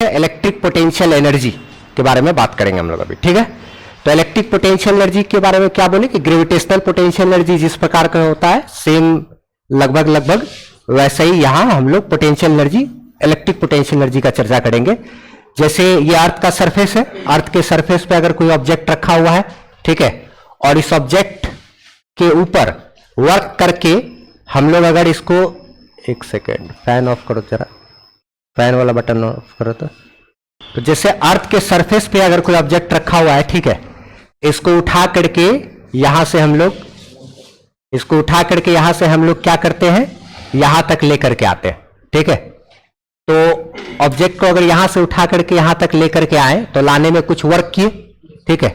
Electric potential energy के बारे में बात करेंगे हम लोग अभी, ठीक है। तो इलेक्ट्रिक पोटेंशियल एनर्जी के बारे में क्या बोले कि ग्रेविटेशनल पोटेंशियल एनर्जी जिस प्रकार का होता है सेम लगभग वैसे ही यहां हम लोग potential energy, electric potential energy का चर्चा करेंगे। जैसे ये अर्थ का सरफेस है, अर्थ के सरफेस पे अगर कोई ऑब्जेक्ट रखा हुआ है, ठीक है, और इस ऑब्जेक्ट के ऊपर वर्क करके हम लोग अगर इसको, एक सेकेंड फैन ऑफ करो जरा, फैन वाला बटन ऑफ करो। तो जैसे अर्थ के सरफेस पे अगर कोई ऑब्जेक्ट रखा हुआ है, ठीक है, इसको उठा करके यहां से हम लोग, इसको उठा करके यहां से हम लोग क्या करते हैं, यहां तक लेकर के आते हैं, ठीक है। तो ऑब्जेक्ट को अगर यहां से उठा करके यहां तक लेकर के आए तो लाने में कुछ वर्क किए, ठीक है।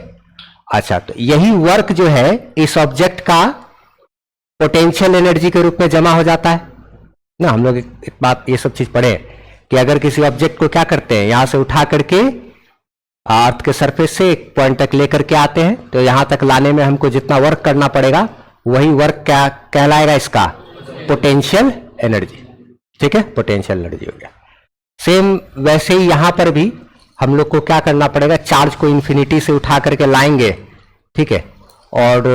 अच्छा, तो यही वर्क जो है इस ऑब्जेक्ट का पोटेंशियल एनर्जी के रूप में जमा हो जाता है ना। हम लोग एक बात ये सब चीज पढ़े कि अगर किसी ऑब्जेक्ट को क्या करते हैं, यहां से उठा करके अर्थ के सरफेस से एक पॉइंट तक लेकर के आते हैं, तो यहां तक लाने में हमको जितना वर्क करना पड़ेगा वही वर्क क्या कहलाएगा, इसका पोटेंशियल एनर्जी, ठीक है, पोटेंशियल एनर्जी हो गया। सेम वैसे ही यहां पर भी हम लोग को क्या करना पड़ेगा, चार्ज को इंफिनिटी से उठा करके लाएंगे, ठीक है, और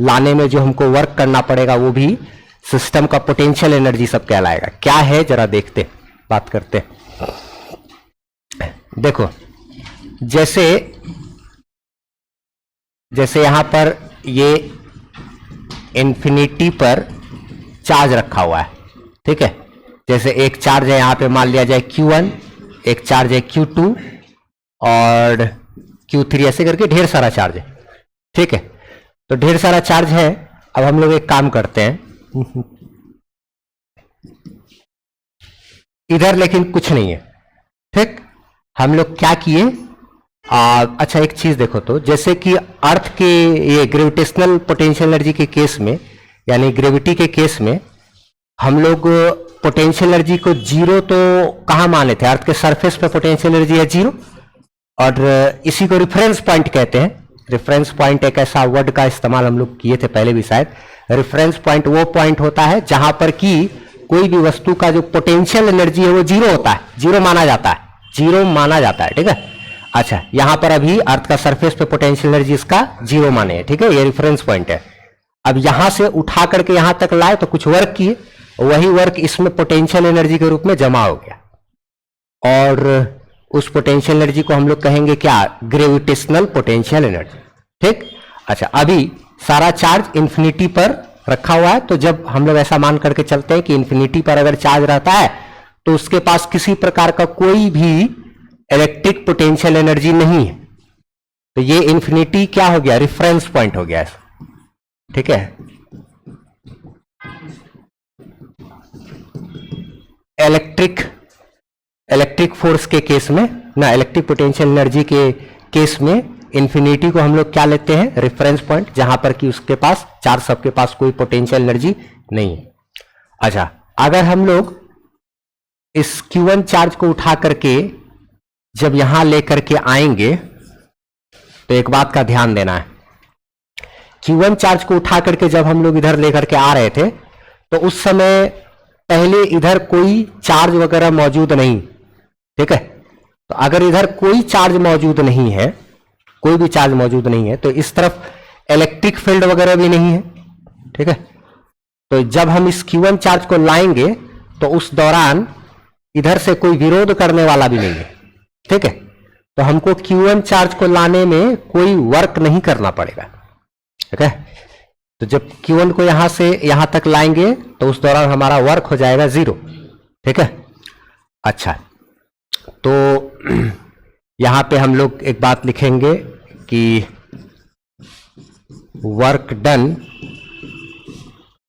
लाने में जो हमको वर्क करना पड़ेगा वो भी सिस्टम का पोटेंशियल एनर्जी सब कहलाएगा। क्या है जरा देखते, बात करते। देखो जैसे यहां पर ये इंफिनिटी पर चार्ज रखा हुआ है, ठीक है। जैसे एक चार्ज है यहां पे, मान लिया जाए Q1, एक चार्ज है Q2 और Q3, ऐसे करके ढेर सारा चार्ज है, ठीक है। तो ढेर सारा चार्ज है। अब हम लोग एक काम करते हैं, इधर लेकिन कुछ नहीं है, ठीक। हम लोग क्या किए, अच्छा एक चीज देखो, तो जैसे कि अर्थ के ये ग्रेविटेशनल पोटेंशियल एनर्जी के केस में, यानी ग्रेविटी के केस में हम लोग पोटेंशियल एनर्जी को जीरो तो कहां माने थे, अर्थ के सरफेस पे पोटेंशियल एनर्जी है जीरो, और इसी को रेफरेंस पॉइंट कहते हैं। रेफरेंस पॉइंट एक ऐसा वर्ड का इस्तेमाल हम लोग किए थे पहले भी शायद। रेफरेंस पॉइंट वो पॉइंट होता है जहां पर कि कोई भी वस्तु का जो पोटेंशियल एनर्जी है वो जीरो होता है, जीरो माना जाता है, जीरो माना जाता है, ठीक है। अच्छा, यहां पर अभी अर्थ का सरफेस पे पोटेंशियल एनर्जी इसका जीरो माने है, ठीक है, ये रेफरेंस पॉइंट है। अब यहां से उठा करके यहां तक लाए तो कुछ वर्क किए, वही वर्क इसमें पोटेंशियल एनर्जी के रूप में जमा हो गया, और उस पोटेंशियल एनर्जी को हम लोग कहेंगे क्या, ग्रेविटेशनल पोटेंशियल एनर्जी, ठीक। अच्छा, अभी सारा चार्ज इंफिनिटी पर रखा हुआ है, तो जब हम लोग ऐसा मान करके चलते हैं कि इंफिनिटी पर अगर चार्ज रहता है तो उसके पास किसी प्रकार का कोई भी इलेक्ट्रिक पोटेंशियल एनर्जी नहीं है, तो ये इंफिनिटी क्या हो गया, रेफरेंस पॉइंट हो गया, ठीक है। इलेक्ट्रिक फोर्स के केस में ना, इलेक्ट्रिक पोटेंशियल एनर्जी के केस में इंफिनिटी को हम लोग क्या लेते हैं, रेफरेंस पॉइंट, जहां पर कि उसके पास चार्ज सबके पास कोई पोटेंशियल एनर्जी नहीं है। अच्छा, अगर हम लोग इस Q1 चार्ज को उठा करके जब यहां लेकर के आएंगे तो एक बात का ध्यान देना है, Q1 चार्ज को उठा करके जब हम लोग इधर लेकर के आ रहे थे तो उस समय पहले इधर कोई चार्ज वगैरह मौजूद नहीं, ठीक है। तो अगर इधर कोई चार्ज मौजूद नहीं है, कोई भी चार्ज मौजूद नहीं है, तो इस तरफ इलेक्ट्रिक फील्ड वगैरह भी नहीं है, ठीक है। तो जब हम इस Q1 चार्ज को लाएंगे तो उस दौरान इधर से कोई विरोध करने वाला भी नहीं है, ठीक है। तो हमको Q1 चार्ज को लाने में कोई वर्क नहीं करना पड़ेगा, ठीक है। तो जब Q1 को यहां से यहां तक लाएंगे तो उस दौरान हमारा वर्क हो जाएगा जीरो, ठीक है। अच्छा, तो यहां पे हम लोग एक बात लिखेंगे कि वर्क डन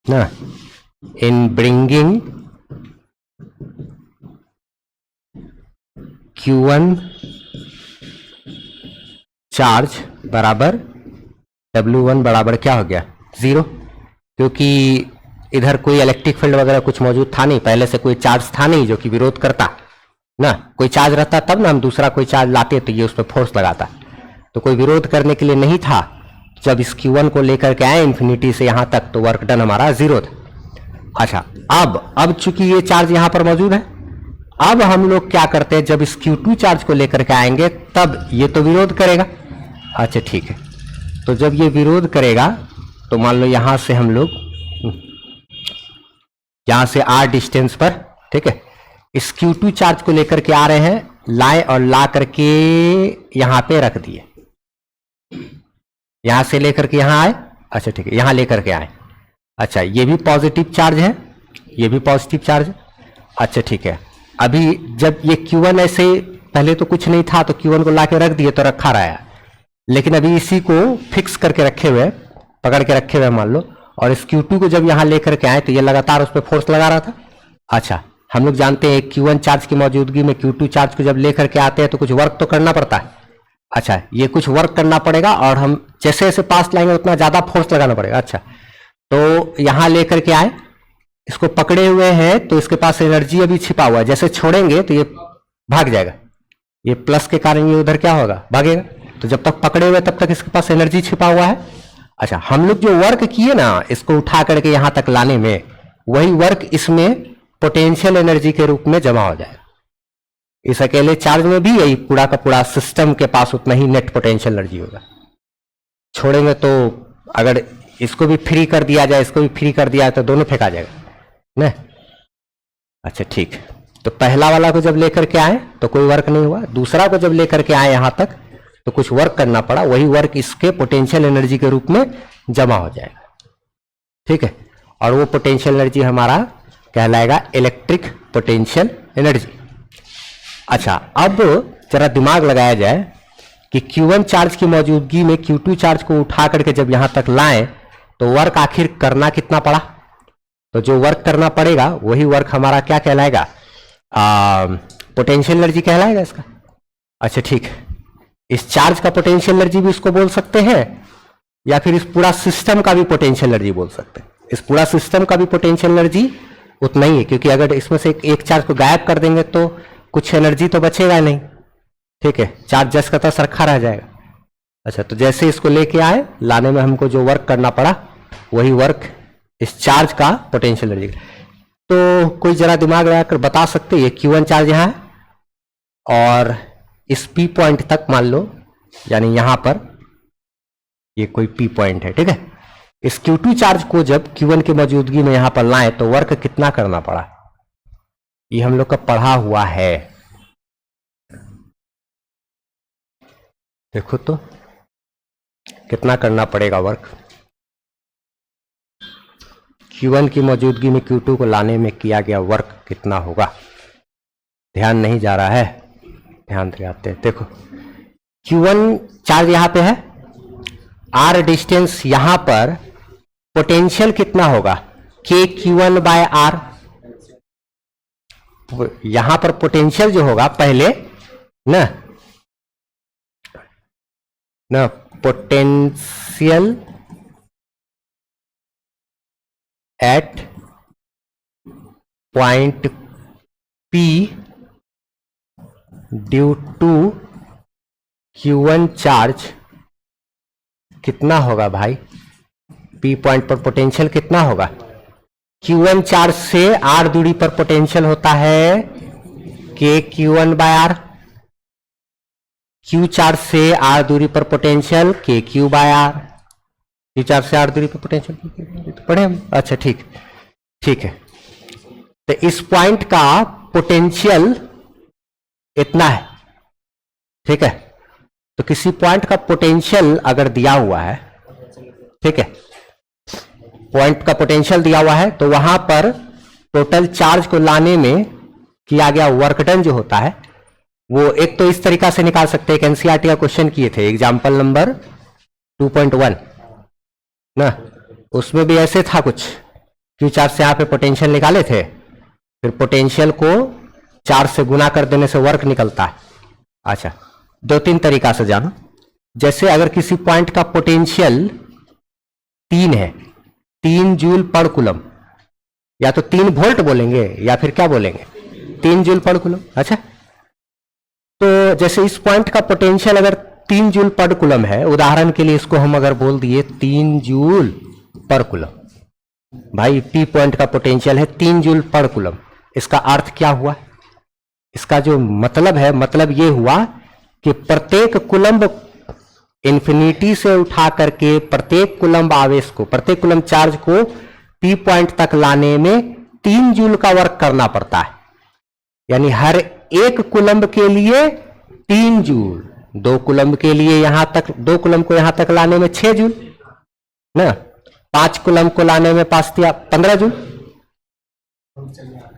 ना इन ब्रिंगिंग Q1 चार्ज बराबर W1 बराबर क्या हो गया, जीरो, क्योंकि इधर कोई इलेक्ट्रिक फील्ड वगैरह कुछ मौजूद था नहीं, पहले से कोई चार्ज था नहीं जो कि विरोध करता ना। कोई चार्ज रहता तब ना हम दूसरा कोई चार्ज लाते तो ये उस पर फोर्स लगाता, तो कोई विरोध करने के लिए नहीं था। जब इस Q1 को लेकर के आए इंफिनिटी से यहां तक तो वर्क डन हमारा जीरो था। अच्छा, अब चूंकि ये चार्ज यहां पर मौजूद है, अब हम लोग क्या करते हैं, जब इस Q2 चार्ज को लेकर के आएंगे तब ये तो विरोध करेगा। अच्छा ठीक है, तो जब ये विरोध करेगा तो मान लो यहां से हम लोग यहां से R डिस्टेंस पर, ठीक है, इस Q2 चार्ज को लेकर के आ रहे हैं, लाए और ला करके यहां पे रख दिए, यहां से लेकर के यहां आए। अच्छा ठीक है, यहां लेकर के आए। अच्छा ये भी पॉजिटिव चार्ज है, ये भी पॉजिटिव चार्ज है। अच्छा ठीक है, अभी जब ये Q1 ऐसे पहले तो कुछ नहीं था तो Q1 को ला के रख दिए तो रखा रहा है, लेकिन अभी इसी को फिक्स करके रखे हुए, पकड़ के रखे हुए मान लो, और इस Q2 को जब यहां लेकर के आए तो ये लगातार उस पर फोर्स लगा रहा था। अच्छा हम लोग जानते हैं Q1 चार्ज की मौजूदगी में Q2 चार्ज को जब लेकर के आते हैं तो कुछ वर्क तो करना पड़ता है। अच्छा ये कुछ वर्क करना पड़ेगा और हम जैसे जैसे पास लाएंगे उतना ज्यादा फोर्स लगाना पड़ेगा। अच्छा तो यहां लेकर के आए, इसको पकड़े हुए हैं तो इसके पास एनर्जी अभी छिपा हुआ है, जैसे छोड़ेंगे तो ये भाग जाएगा, ये प्लस के कारण ये उधर क्या होगा, भागेगा। तो जब तक पकड़े हुए तब तक इसके पास एनर्जी छिपा हुआ है। अच्छा हम लोग जो वर्क किए ना इसको उठा करके यहां तक लाने में, वही वर्क इसमें पोटेंशियल एनर्जी के रूप में जमा हो जाएगा। इस अकेले चार्ज में भी यही पूरा का पूरा सिस्टम के पास उतना ही नेट पोटेंशियल एनर्जी होगा। छोड़ेंगे तो अगर इसको भी फ्री कर दिया जाए, इसको भी फ्री कर दिया जाए तो दोनों फेंका जाएगा ना। अच्छा ठीक, तो पहला वाला को जब लेकर के आए तो कोई वर्क नहीं हुआ, दूसरा को जब लेकर के आए यहां तक तो कुछ वर्क करना पड़ा, वही वर्क इसके पोटेंशियल एनर्जी के रूप में जमा हो जाएगा। ठीक है, और वो पोटेंशियल एनर्जी हमारा कहलाएगा इलेक्ट्रिक पोटेंशियल एनर्जी। अच्छा अब जरा दिमाग लगाया जाए कि Q1 चार्ज की मौजूदगी में Q2 चार्ज को उठा करके जब यहां तक लाएं तो वर्क आखिर करना कितना पड़ा, तो जो वर्क करना पड़ेगा वही वर्क हमारा क्या कहलाएगा, पोटेंशियल एनर्जी कहलाएगा इसका। अच्छा ठीक, इस चार्ज का पोटेंशियल एनर्जी भी इसको बोल सकते हैं या फिर इस पूरा सिस्टम का भी पोटेंशियल एनर्जी बोल सकते हैं। इस पूरा सिस्टम का भी पोटेंशियल एनर्जी उतना ही है, क्योंकि अगर इसमें से एक चार्ज को गायब कर देंगे तो कुछ एनर्जी तो बचेगा नहीं। ठीक है, चार्ज जस का तस रखा रह जाएगा। अच्छा तो जैसे इसको लेके आए, लाने में हमको जो वर्क करना पड़ा वही वर्क इस चार्ज का पोटेंशियल एनर्जी। तो कोई जरा दिमाग लगाकर बता सकते हैं, ये Q1 चार्ज यहां है और इस P पॉइंट तक मान लो, यानी यहां पर ये कोई P पॉइंट है। ठीक है, इस Q2 चार्ज को जब Q1 की मौजूदगी में यहां पर लाए तो वर्क कितना करना पड़ा, ये हम लोग का पढ़ा हुआ है। देखो तो कितना करना पड़ेगा वर्क, Q1 की मौजूदगी में Q2 को लाने में किया गया वर्क कितना होगा। ध्यान नहीं जा रहा है, ध्यान दिलाते हैं। देखो Q1 चार्ज यहां पे है, R डिस्टेंस यहां पर, पोटेंशियल कितना होगा KQ1 बाय R। यहां पर पोटेंशियल जो होगा पहले ना potential at point P due to Q1 charge कितना होगा भाई, P पॉइंट पर पोटेंशियल कितना होगा। Q1 चार्ज से R दूरी पर पोटेंशियल होता है KQ1 by R, Q charge से R दूरी पर potential KQ by R, Q charge से R दूरी पर पोटेंशियल पढ़े हम। अच्छा ठीक, ठीक है, तो इस पॉइंट का पोटेंशियल इतना है। ठीक है, तो किसी पॉइंट का पोटेंशियल अगर दिया हुआ है, ठीक है, पॉइंट का पोटेंशियल दिया हुआ है तो वहां पर टोटल चार्ज को लाने में किया गया वर्क डन जो होता है वो एक तो इस तरीका से निकाल सकते हैं। एक एनसीईआरटी का क्वेश्चन किए थे एग्जांपल नंबर 2.1 ना, उसमें भी ऐसे था कुछ, Q चार्ज से यहां पे पोटेंशियल निकाले थे, फिर पोटेंशियल को चार्ज से गुना कर देने से वर्क निकलता है। अच्छा दो तीन तरीका से जानो, जैसे अगर किसी पॉइंट का पोटेंशियल 3 है, 3 जूल पर कूलम, या तो 3 वोल्ट बोलेंगे या फिर क्या बोलेंगे 3 जूल पर कूलम। अच्छा तो जैसे इस पॉइंट का पोटेंशियल अगर 3 जूल पर कूलम है, उदाहरण के लिए इसको हम अगर बोल दिए 3 जूल पर कूलम, भाई P पॉइंट का पोटेंशियल है 3 जूल पर कूलम, इसका अर्थ क्या हुआ, इसका जो मतलब है, मतलब ये हुआ कि प्रत्येक कूलम्ब इन्फिनिटी से उठा करके प्रत्येक कूलम्ब आवेश को, प्रत्येक कूलम्ब चार्ज को पी पॉइंट तक लाने में 3 जूल का वर्क करना पड़ता है। यानी हर एक कूलम्ब के लिए 3 जूल, 2 कूलम्ब के लिए यहां तक, 2 कूलम्ब को यहां तक लाने में 6 जूल ना, 5 कूलम्ब को लाने में 5 या 15 जूल।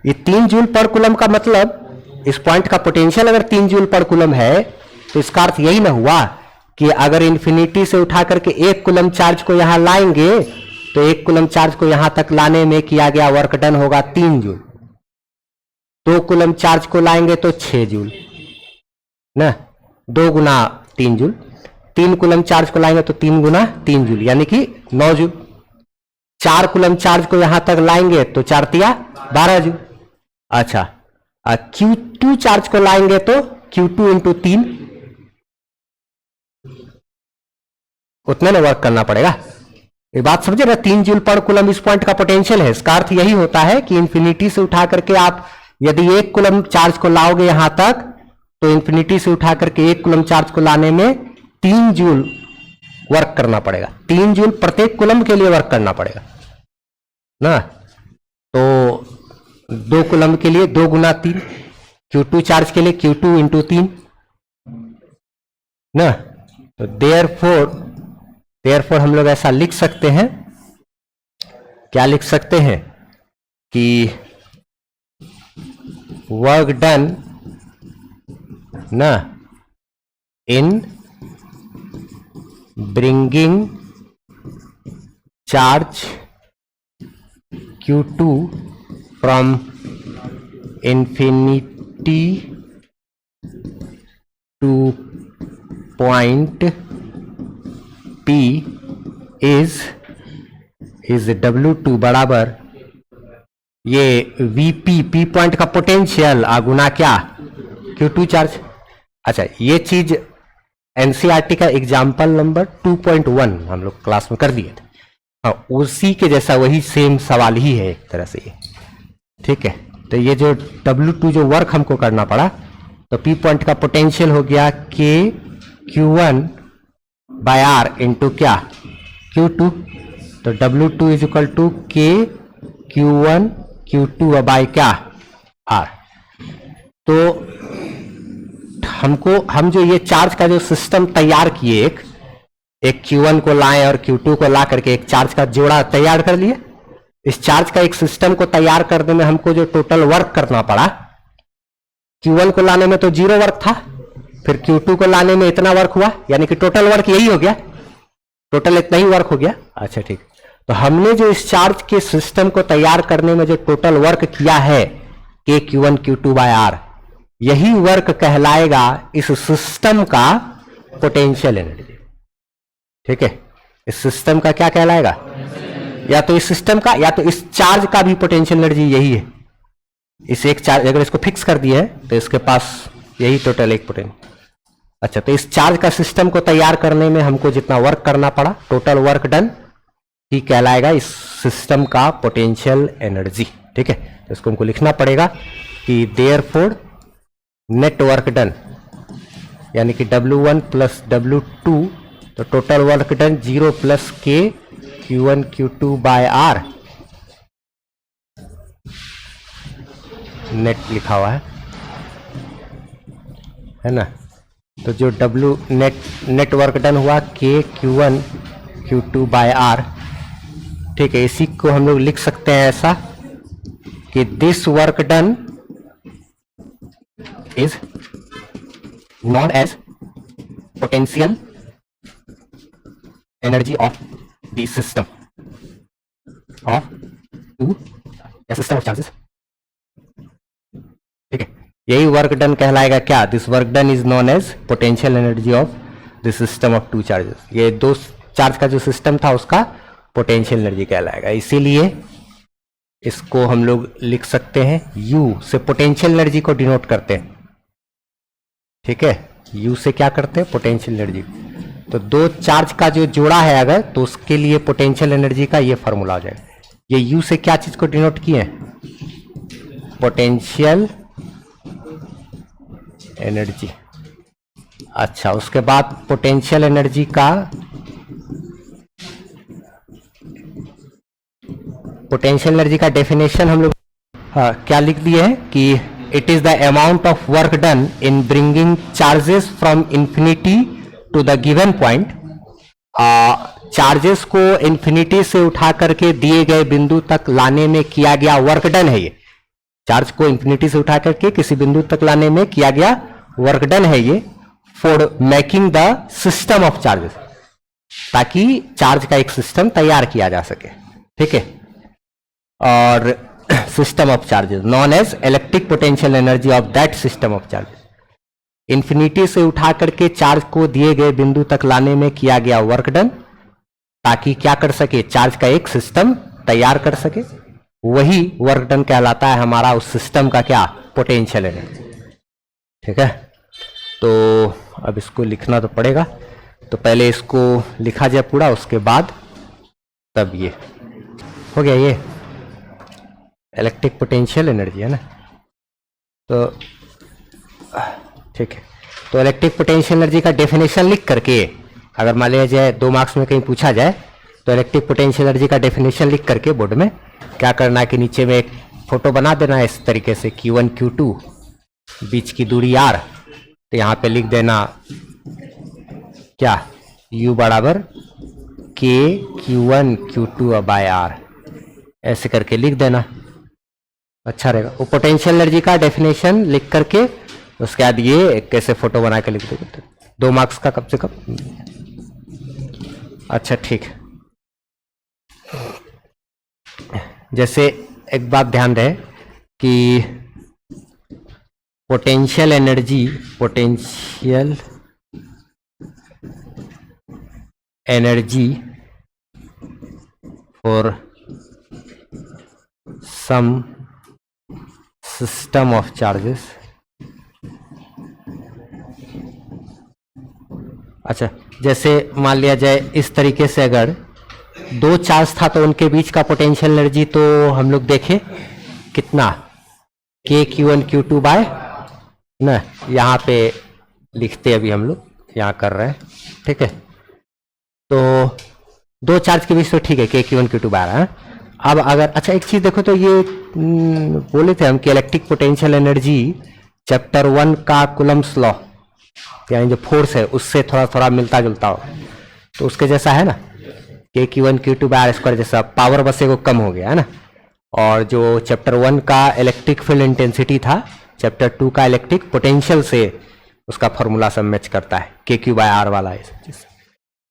ये 3 जूल पर कूलम्ब का मतलब, इस पॉइंट का पोटेंशियल अगर 3 जूल पर कूलम्ब है तो इसका अर्थ यही ना हुआ कि अगर इन्फिनिटी से उठा करके 1 कूलम्ब चार्ज को यहां लाएंगे तो 1 कूलम्ब चार्ज को यहां तक लाने में किया गया वर्क डन होगा 3 जूल। 2 कूलम्ब चार्ज को लाएंगे तो 6 जूल ना, 2 गुना 3 जूल। 3 कूलम्ब चार्ज को लाएंगे तो 3 गुना 3 जूल, यानी कि 9 जूल। 4 कूलम्ब चार्ज को यहां तक लाएंगे तो 4 तिया 12 जूल। अच्छा, Q2 चार्ज को लाएंगे तो Q2 इंटू 3, उतने में वर्क करना पड़ेगा। ये बात समझे ना, 3 जूल पर कूलम्ब इस पॉइंट का पोटेंशियल है। इसका अर्थ यही होता है कि इन्फिनिटी से उठा करके आप यदि 1 कूलम्ब चार्ज को लाओगे यहां तक तो इन्फिनिटी से उठा करके 1 कूलम्ब चार्ज को लाने में 3 जूल वर्क करना पड़ेगा। 3 जूल प्रत्येक कूलम्ब के लिए वर्क करना पड़ेगा ना। तो 2 कूलम्ब के लिए 2 गुना 3, Q2 चार्ज के लिए Q2 इंटू 3 ना। तो देयरफॉर हम लोग ऐसा लिख सकते हैं, क्या लिख सकते हैं कि वर्क डन ना in bringing charge Q2 from infinity to point P is W2 बराबर ये VP, P पॉइंट का पोटेंशियल गुना क्या, Q2 चार्ज। अच्छा, ये चीज एनसीईआरटी का एग्जाम्पल नंबर 2.1 हम लोग क्लास में कर दिए थे। हाँ, उसी के जैसा वही सेम सवाल ही है एक तरह से ये, ठीक है। तो ये जो W2 जो वर्क हमको करना पड़ा, तो P पॉइंट का पोटेंशियल हो गया K Q1 bye R into क्या, Q2। तो W2 is equal to K Q1 Q2 by क्या, R। तो हम जो ये चार्ज का जो सिस्टम तैयार किए, एक Q1 को लाए और Q2 को ला करके एक चार्ज का जोड़ा तैयार कर लिए। इस चार्ज का एक सिस्टम को तैयार करने में हमको जो टोटल वर्क करना पड़ा, Q1 को लाने में तो 0 वर्क था, फिर Q2 को लाने में इतना वर्क हुआ, यानी कि टोटल वर्क यही हो गया, टोटल इतना ही वर्क हो गया। अच्छा ठीक, तो हमने जो इस चार्ज के सिस्टम को तैयार करने में जो टोटल वर्क किया है K Q1 Q2 by R, यही वर्क कहलाएगा इस सिस्टम का पोटेंशियल एनर्जी। ठीक है, इस सिस्टम का क्या कहलाएगा, या तो इस सिस्टम का या तो इस चार्ज का भी पोटेंशियल एनर्जी यही है। इस एक चार्ज अगर इसको फिक्स कर दिया है तो इसके पास यही टोटल एक पोटेंशियल। अच्छा, तो इस चार्ज का सिस्टम को तैयार करने में हमको जितना वर्क करना पड़ा, टोटल वर्क डन ही कहलाएगा इस सिस्टम का पोटेंशियल एनर्जी। ठीक है, तो इसको हमको लिखना पड़ेगा कि देयरफॉर नेट वर्क डन, यानी कि W1 प्लस W2, तो total work done 0 plus K Q1 Q2 by R net लिखा हुआ है ना। तो जो W नेट वर्क डन हुआ K Q1 Q2 by R। ठीक है, इसी को हम लोग लिख सकते हैं ऐसा कि this work done is known as potential energy of the system of two system of charges. ठीक है, यही वर्क डन कहलाएगा क्या, this work done is known as potential energy of the system of two charges. ये दो charge का जो system था उसका पोटेंशियल एनर्जी कहलाएगा। इसीलिए इसको हम लोग लिख सकते हैं U से, पोटेंशियल एनर्जी को डिनोट करते हैं। ठीक है, U से क्या करते हैं, पोटेंशियल एनर्जी। तो दो चार्ज का जो जोड़ा है अगर, तो उसके लिए पोटेंशियल एनर्जी का ये फॉर्मूला हो जाएगा। ये U से क्या चीज को डिनोट किए हैं, पोटेंशियल एनर्जी। अच्छा, उसके बाद पोटेंशियल एनर्जी का, पोटेंशियल एनर्जी का डेफिनेशन हम लोग क्या लिख दिए हैं कि it is the amount of work done in bringing charges from infinity to the given point. Charges को इंफिनिटी से उठा करके दिए गए बिंदु तक लाने में किया गया वर्क डन है ये। चार्ज को इंफिनिटी से उठा करके किसी बिंदु तक लाने में किया गया वर्क डन है ये, for making the system of charges, ताकि चार्ज का एक सिस्टम तैयार किया जा सके। ठीक है, और system of charges known as electric potential energy of that system of charges. Infinity से उठा करके चार्ज को दिए गए बिंदु तक लाने में किया गया वर्क डन, ताकि क्या कर सके, चार्ज का एक सिस्टम तैयार कर सके, वही वर्क डन कहलाता है हमारा उस सिस्टम का क्या, पोटेंशियल एनर्जी। ठीक है, तो अब इसको लिखना तो पड़ेगा, तो पहले इसको लिखा जाए पूरा, उसके बाद तब ये हो गया, ये इलेक्ट्रिक पोटेंशियल एनर्जी है ना। तो ठीक है, तो इलेक्ट्रिक पोटेंशियल एनर्जी का डेफिनेशन लिख करके, अगर मान लिया जाए 2 मार्क्स में कहीं पूछा जाए, तो इलेक्ट्रिक पोटेंशियल एनर्जी का डेफिनेशन लिख करके बोर्ड में क्या करना है कि नीचे में एक फोटो बना देना है इस तरीके से, Q1 Q2 बीच की दूरी R, तो यहाँ पे लिख देना क्या, U बराबर K Q1 Q2 by R, ऐसे करके लिख देना, अच्छा रहेगा। वो पोटेंशियल एनर्जी का डेफिनेशन लिख करके उसके बाद ये कैसे फोटो बना के लिख दोगे, 2 मार्क्स का कम से कम। अच्छा ठीक है, जैसे एक बात ध्यान रहे कि potential energy for some system of charges. अच्छा, जैसे मान लिया जाए इस तरीके से, अगर 2 चार्ज था तो उनके बीच का पोटेंशियल एनर्जी तो हम लोग देखें कितना, K Q1 Q2 बाय ना, यहाँ पे लिखते अभी हम लोग यहाँ कर रहे हैं। ठीक है, तो 2 चार्ज के बीच तो ठीक है, K Q1 Q2 बाय है। अब अगर अच्छा एक चीज देखो, तो ये बोले थे हम कि इलेक्ट्रिक पोटेंशियल एनर्जी चैप्टर 1 का कूलम्ब्स लॉ, यानी जो फोर्स है उससे थोड़ा थोड़ा मिलता जुलता हो, तो उसके जैसा है ना, K Q1 Q2 bye R² जैसा, पावर बस को कम हो गया है ना। और जो चैप्टर 1 का इलेक्ट्रिक फील्ड इंटेंसिटी था, चैप्टर 2 का इलेक्ट्रिक पोटेंशियल से उसका फॉर्मूला सब मैच करता है, KQ बाय R वाला है सब चीज।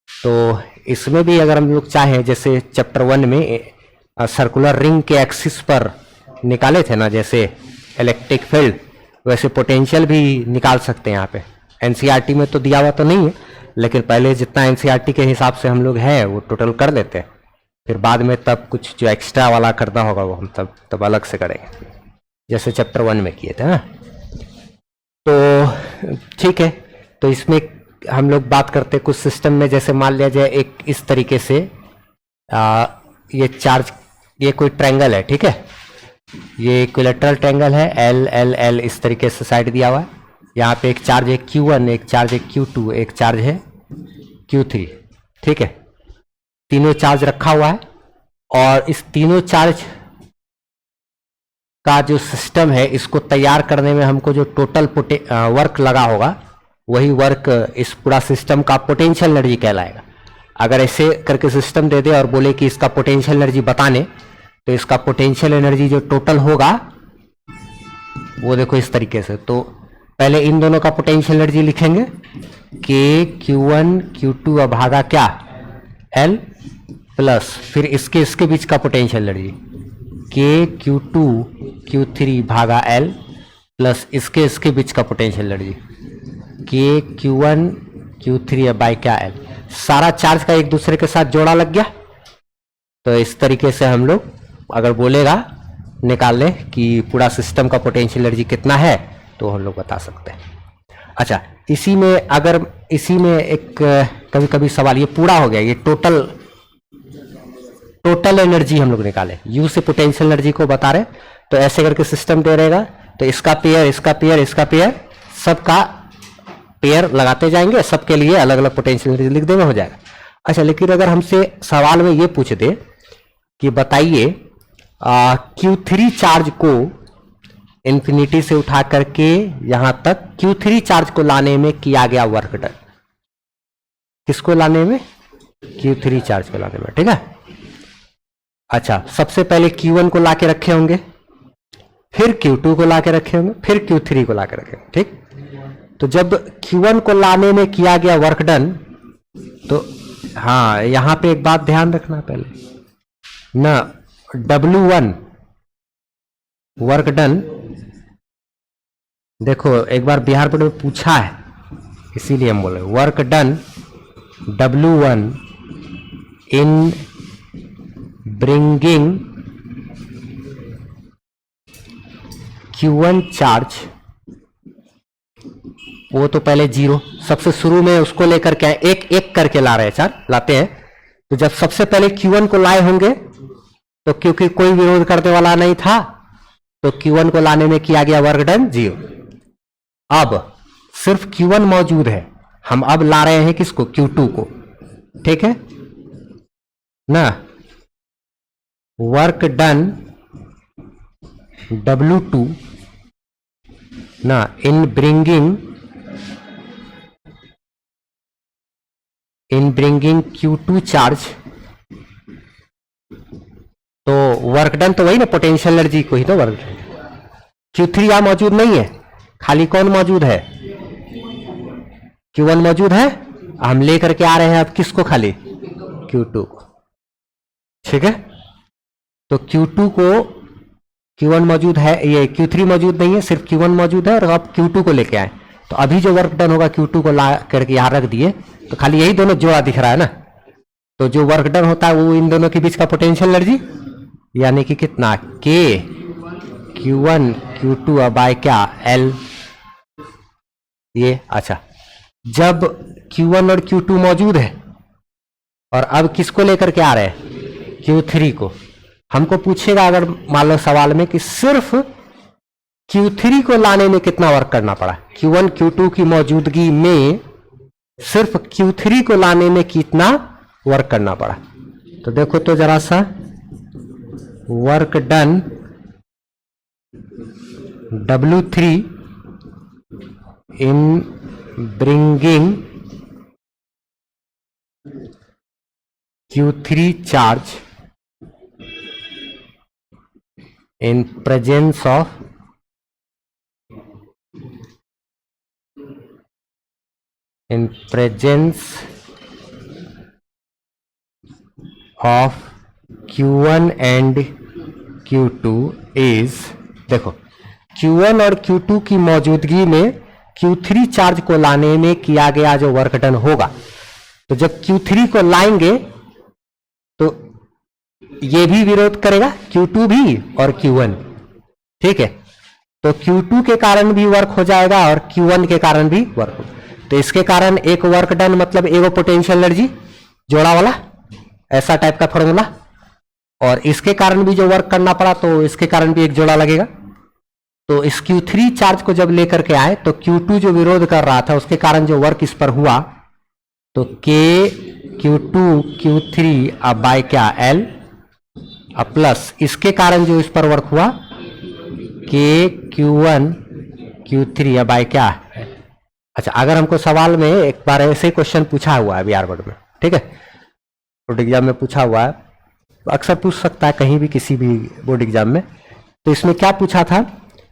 तो इसमें भी अगर हम लोग चाहें, जैसे चैप्टर 1 में सर्कुलर रिंग के एक्सिस पर निकाले थे ना जैसे इलेक्ट्रिक फील्ड, वैसे पोटेंशियल भी निकाल सकते हैं यहाँ पे। एनसीईआरटी में तो दिया हुआ तो नहीं है, लेकिन पहले जितना एनसीईआरटी के हिसाब से हम लोग हैं वो टोटल कर लेते हैं, फिर बाद में तब कुछ जो एक्स्ट्रा वाला करना होगा वो हम तब अलग से करेंगे, जैसे चैप्टर 1 में किए थे ना। तो ठीक है, तो इसमें हम लोग बात करते कुछ सिस्टम में, जैसे मान लिया जाए एक इस तरीके से ये चार्ज, ये कोई ट्रायंगल है, ठीक है, ये इक्विलेटरल ट्रायंगल है, एल एल एल इस तरीके से साइड दिया हुआ है। यहाँ पे एक चार्ज है Q1, एक चार्ज है Q2, एक चार्ज है Q3, ठीक है, तीनों चार्ज रखा हुआ है। और इस तीनों चार्ज का जो सिस्टम है, इसको तैयार करने में हमको जो टोटल वर्क लगा होगा, वही वर्क इस पूरा सिस्टम का पोटेंशियल एनर्जी कहलाएगा। अगर ऐसे करके सिस्टम दे दे और बोले कि इसका पोटेंशियल एनर्जी बताने, तो इसका पोटेंशियल एनर्जी जो टोटल होगा वो देखो इस तरीके से। तो पहले इन दोनों का पोटेंशियल एनर्जी लिखेंगे, K Q1 Q2 भागा क्या, L प्लस फिर इसके बीच का potential energy K Q2 Q3 भागा L प्लस इसके बीच का potential energy K Q1 Q3 by क्या L। सारा चार्ज का एक दूसरे के साथ जोड़ा लग गया। तो इस तरीके से हम लोग अगर बोलेगा निकाल ले कि पूरा सिस्टम का पोटेंशियल एनर्जी कितना है, तो हम लोग बता सकते हैं। अच्छा, इसी में एक कभी कभी सवाल, ये पूरा हो गया, ये टोटल एनर्जी हम लोग निकाले, U से पोटेंशियल एनर्जी को बता रहे, तो ऐसे करके सिस्टम दे रहेगा, तो इसका पेयर सबका पेयर लगाते जाएंगे, सबके लिए अलग अलग पोटेंशियल एनर्जी लिख देंगे, हो जाएगा। अच्छा, लेकिन अगर हमसे सवाल में ये पूछ दे कि बताइए Q3 चार्ज को इंफिनिटी से उठा करके यहां तक Q3 चार्ज को लाने में किया गया वर्क डन, किसको लाने में? Q3 चार्ज को लाने में, ठीक है। अच्छा, सबसे पहले Q1 को लाके रखे होंगे, फिर Q2 को लाके रखे होंगे, फिर Q3 को लाके रखे होंगे, ठीक। तो जब Q1 को लाने में किया गया वर्क डन, तो हाँ यहां पे एक बात ध्यान रखना पहले ना, W1 वर्क डन, देखो एक बार बिहार बोर्ड में पूछा है, इसीलिए हम बोले work done W1 in bringing Q1 charge, वो तो पहले 0, सबसे शुरू में उसको लेकर के एक एक करके ला रहे हैं, चार लाते हैं। तो जब सबसे पहले Q1 को लाए होंगे, तो क्योंकि कोई विरोध करने वाला नहीं था, तो Q1 को लाने में किया गया वर्क डन 0। अब सिर्फ Q1 मौजूद है, हम अब ला रहे हैं किसको? Q2 को, ठीक है ना। वर्क डन W2 ना इन ब्रिंगिंग Q2 चार्ज, तो वर्क डन तो वही ना, पोटेंशियल एनर्जी को ही तो वर्क डन। Q3 यहां मौजूद नहीं है, खाली कौन मौजूद है? Q1 मौजूद है, हम लेकर के आ रहे हैं अब किसको? खाली Q2 को, ठीक है। तो Q2 को, Q1 मौजूद है, ये Q3 मौजूद नहीं है, सिर्फ Q1 मौजूद है, और अब Q2 को लेके आए। तो अभी जो वर्क डन होगा Q2 को ला करके यहां रख दिए, तो खाली यही दोनों जोड़ा दिख रहा है ना। तो जो वर्क डन होता है वो इन दोनों के बीच का पोटेंशियल एनर्जी, यानी कि कितना? K Q1 Q2 बाय क्या? L। ये अच्छा, जब Q1 और Q2 मौजूद है, और अब किसको लेकर के आ रहे हैं? Q3 को। हमको पूछेगा अगर मान लो सवाल में कि सिर्फ Q3 को लाने में कितना वर्क करना पड़ा, Q1 Q2 की मौजूदगी में सिर्फ Q3 को लाने में कितना वर्क करना पड़ा। तो देखो तो जरा सा, work done W3 in bringing Q3 charge in presence of Q1 and Q2 is, देखो Q1 और Q2 की मौजूदगी में Q3 चार्ज को लाने में किया गया जो वर्क डन होगा, तो जब Q3 को लाएंगे तो ये भी विरोध करेगा, Q2 भी और Q1, ठीक है। तो Q2 के कारण भी वर्क हो जाएगा और Q1 के कारण भी वर्क हो, तो इसके कारण एक वर्क डन मतलब एगो पोटेंशियल एनर्जी जोड़ा वाला, ऐसा टाइप का फॉर्मूला। और इसके कारण भी जो वर्क करना पड़ा, तो इसके कारण भी एक जोड़ा लगेगा। तो इस Q3 चार्ज को जब लेकर के आए, तो Q2 जो विरोध कर रहा था उसके कारण जो वर्क इस पर हुआ, तो K Q2 Q3 अब बाय क्या? L, अब प्लस इसके कारण जो इस पर वर्क हुआ K Q1 Q3 अब बाय क्या? अच्छा, अगर हमको सवाल में एक बार ऐसे क्वेश्चन पूछा हुआ है बिहार बोर्ड में, ठीक है, बोर्ड एग्जाम में पूछा हुआ है, अक्सर पूछ सकता है कहीं भी किसी भी बोर्ड एग्जाम में। तो इसमें क्या पूछा था,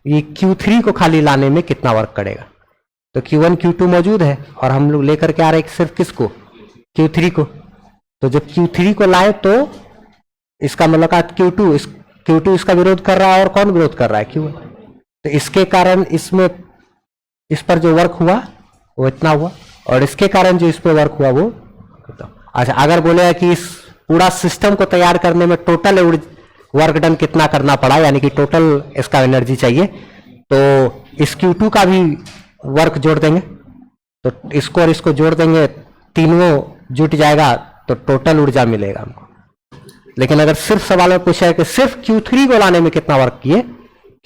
ये Q3 को खाली लाने में कितना वर्क करेगा। तो Q1 Q2 मौजूद है और हम लोग लेकर के आ रहे हैं सिर्फ किसको? Q3 को। तो जब Q3 को लाए तो इसका मतलब का Q2 इसका विरोध कर रहा है, और कौन विरोध कर रहा है? Q1। तो इसके कारण इसमें इस पर जो वर्क हुआ वो इतना हुआ, और इसके कारण जो इस पर वर्क हुआ वो। अच्छा, अगर बोले कि इस पूरा सिस्टम को तैयार करने में टोटल वर्क डन कितना करना पड़ा, यानी कि टोटल इसका एनर्जी चाहिए, तो इस Q2 का भी वर्क जोड़ देंगे, तो इसको और इसको जोड़ देंगे, तीनों जुट जाएगा तो टोटल ऊर्जा मिलेगा हमको। लेकिन अगर सिर्फ सवाल में पूछा है कि सिर्फ Q3 को लाने में कितना वर्क किए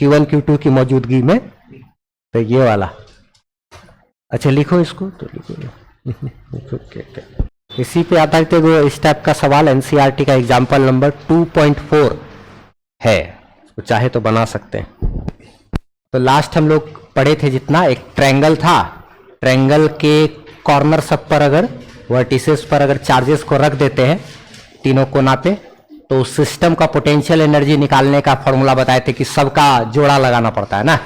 Q1 Q2 की मौजूदगी में, तो ये वाला अच्छा लिखो इसको तो लिखो ओके। इसी पे आधारित इस टाइप का सवाल एनसीईआरटी का एग्जाम्पल नंबर 2.4 है, तो चाहे तो बना सकते हैं। तो लास्ट हम लोग पढ़े थे जितना, एक ट्रायंगल था, ट्रायंगल के कॉर्नर सब पर अगर वर्टिसेस पर अगर चार्जेस को रख देते हैं तीनों कोना पे, तो सिस्टम का पोटेंशियल एनर्जी निकालने का फॉर्मूला बताए थे कि सबका जोड़ा लगाना पड़ता है ना।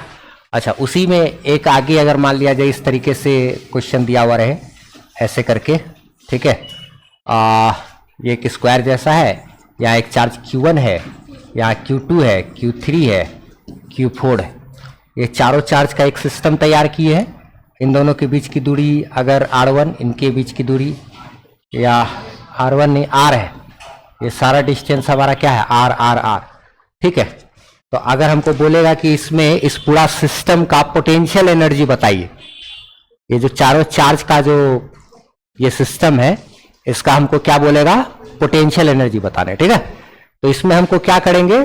अच्छा, उसी में एक आगे अगर मान लिया जाए इस तरीके से क्वेश्चन दिया हुआ रहे ऐसे करके, ठीक है, ये एक स्क्वायर जैसा है, यहाँ एक चार्ज Q1 है, यहाँ Q2 है, Q3 है, Q4 है, ये चारों चार्ज का एक सिस्टम तैयार किए हैं। इन दोनों के बीच की दूरी अगर R1, इनके बीच की दूरी या R1 नहीं R है, ये सारा डिस्टेंस हमारा क्या है R, ठीक है। तो अगर हमको बोलेगा कि इसमें इस पूरा सिस्टम का पोटेंशियल एनर्जी बताइए, ये जो चारों चार्ज का जो ये सिस्टम है इसका हमको क्या बोलेगा, पोटेंशियल एनर्जी बताना है, ठीक है। तो इसमें हमको क्या करेंगे,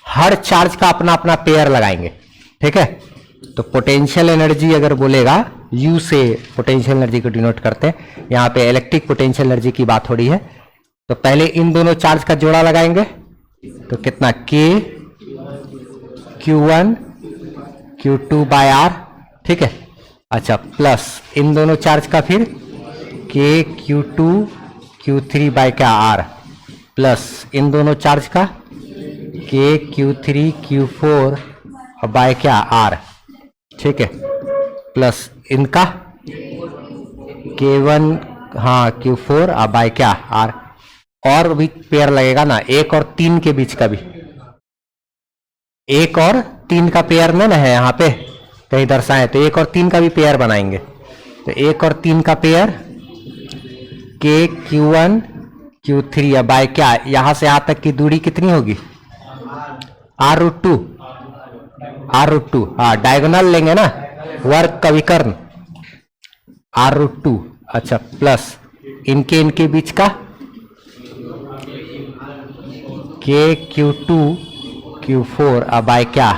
हर चार्ज का अपना अपना पेयर लगाएंगे, ठीक है। तो पोटेंशियल एनर्जी अगर बोलेगा, U से पोटेंशियल एनर्जी को डिनोट करते हैं, यहाँ पे इलेक्ट्रिक पोटेंशियल एनर्जी की बात हो रही है। तो पहले इन दोनों चार्ज का जोड़ा लगाएंगे, तो कितना K Q1 Q2 by R, ठीक है। अच्छा, प्लस इन दोनों चार्ज का फिर K Q2 Q3 बाय क्या R, प्लस इन दोनों चार्ज का K Q3 Q4 बाय क्या R, ठीक है, प्लस इनका K1 हाँ Q4 बाय क्या R। और भी पेयर लगेगा ना, 1 और 3 के बीच का भी, 1 और 3 का पेयर में ना है यहाँ पे कहीं दर्शाए, तो 1 और 3 का भी पेयर बनाएंगे। तो 1 और 3 का pair K Q1 Q3 bye क्या, यहां से यहां तक की दूरी कितनी होगी R√2, हाँ डायगोनल लेंगे ना, वर्ग का विकर्ण R√2। अच्छा, प्लस इनके बीच का K Q2 Q4 बाय क्या,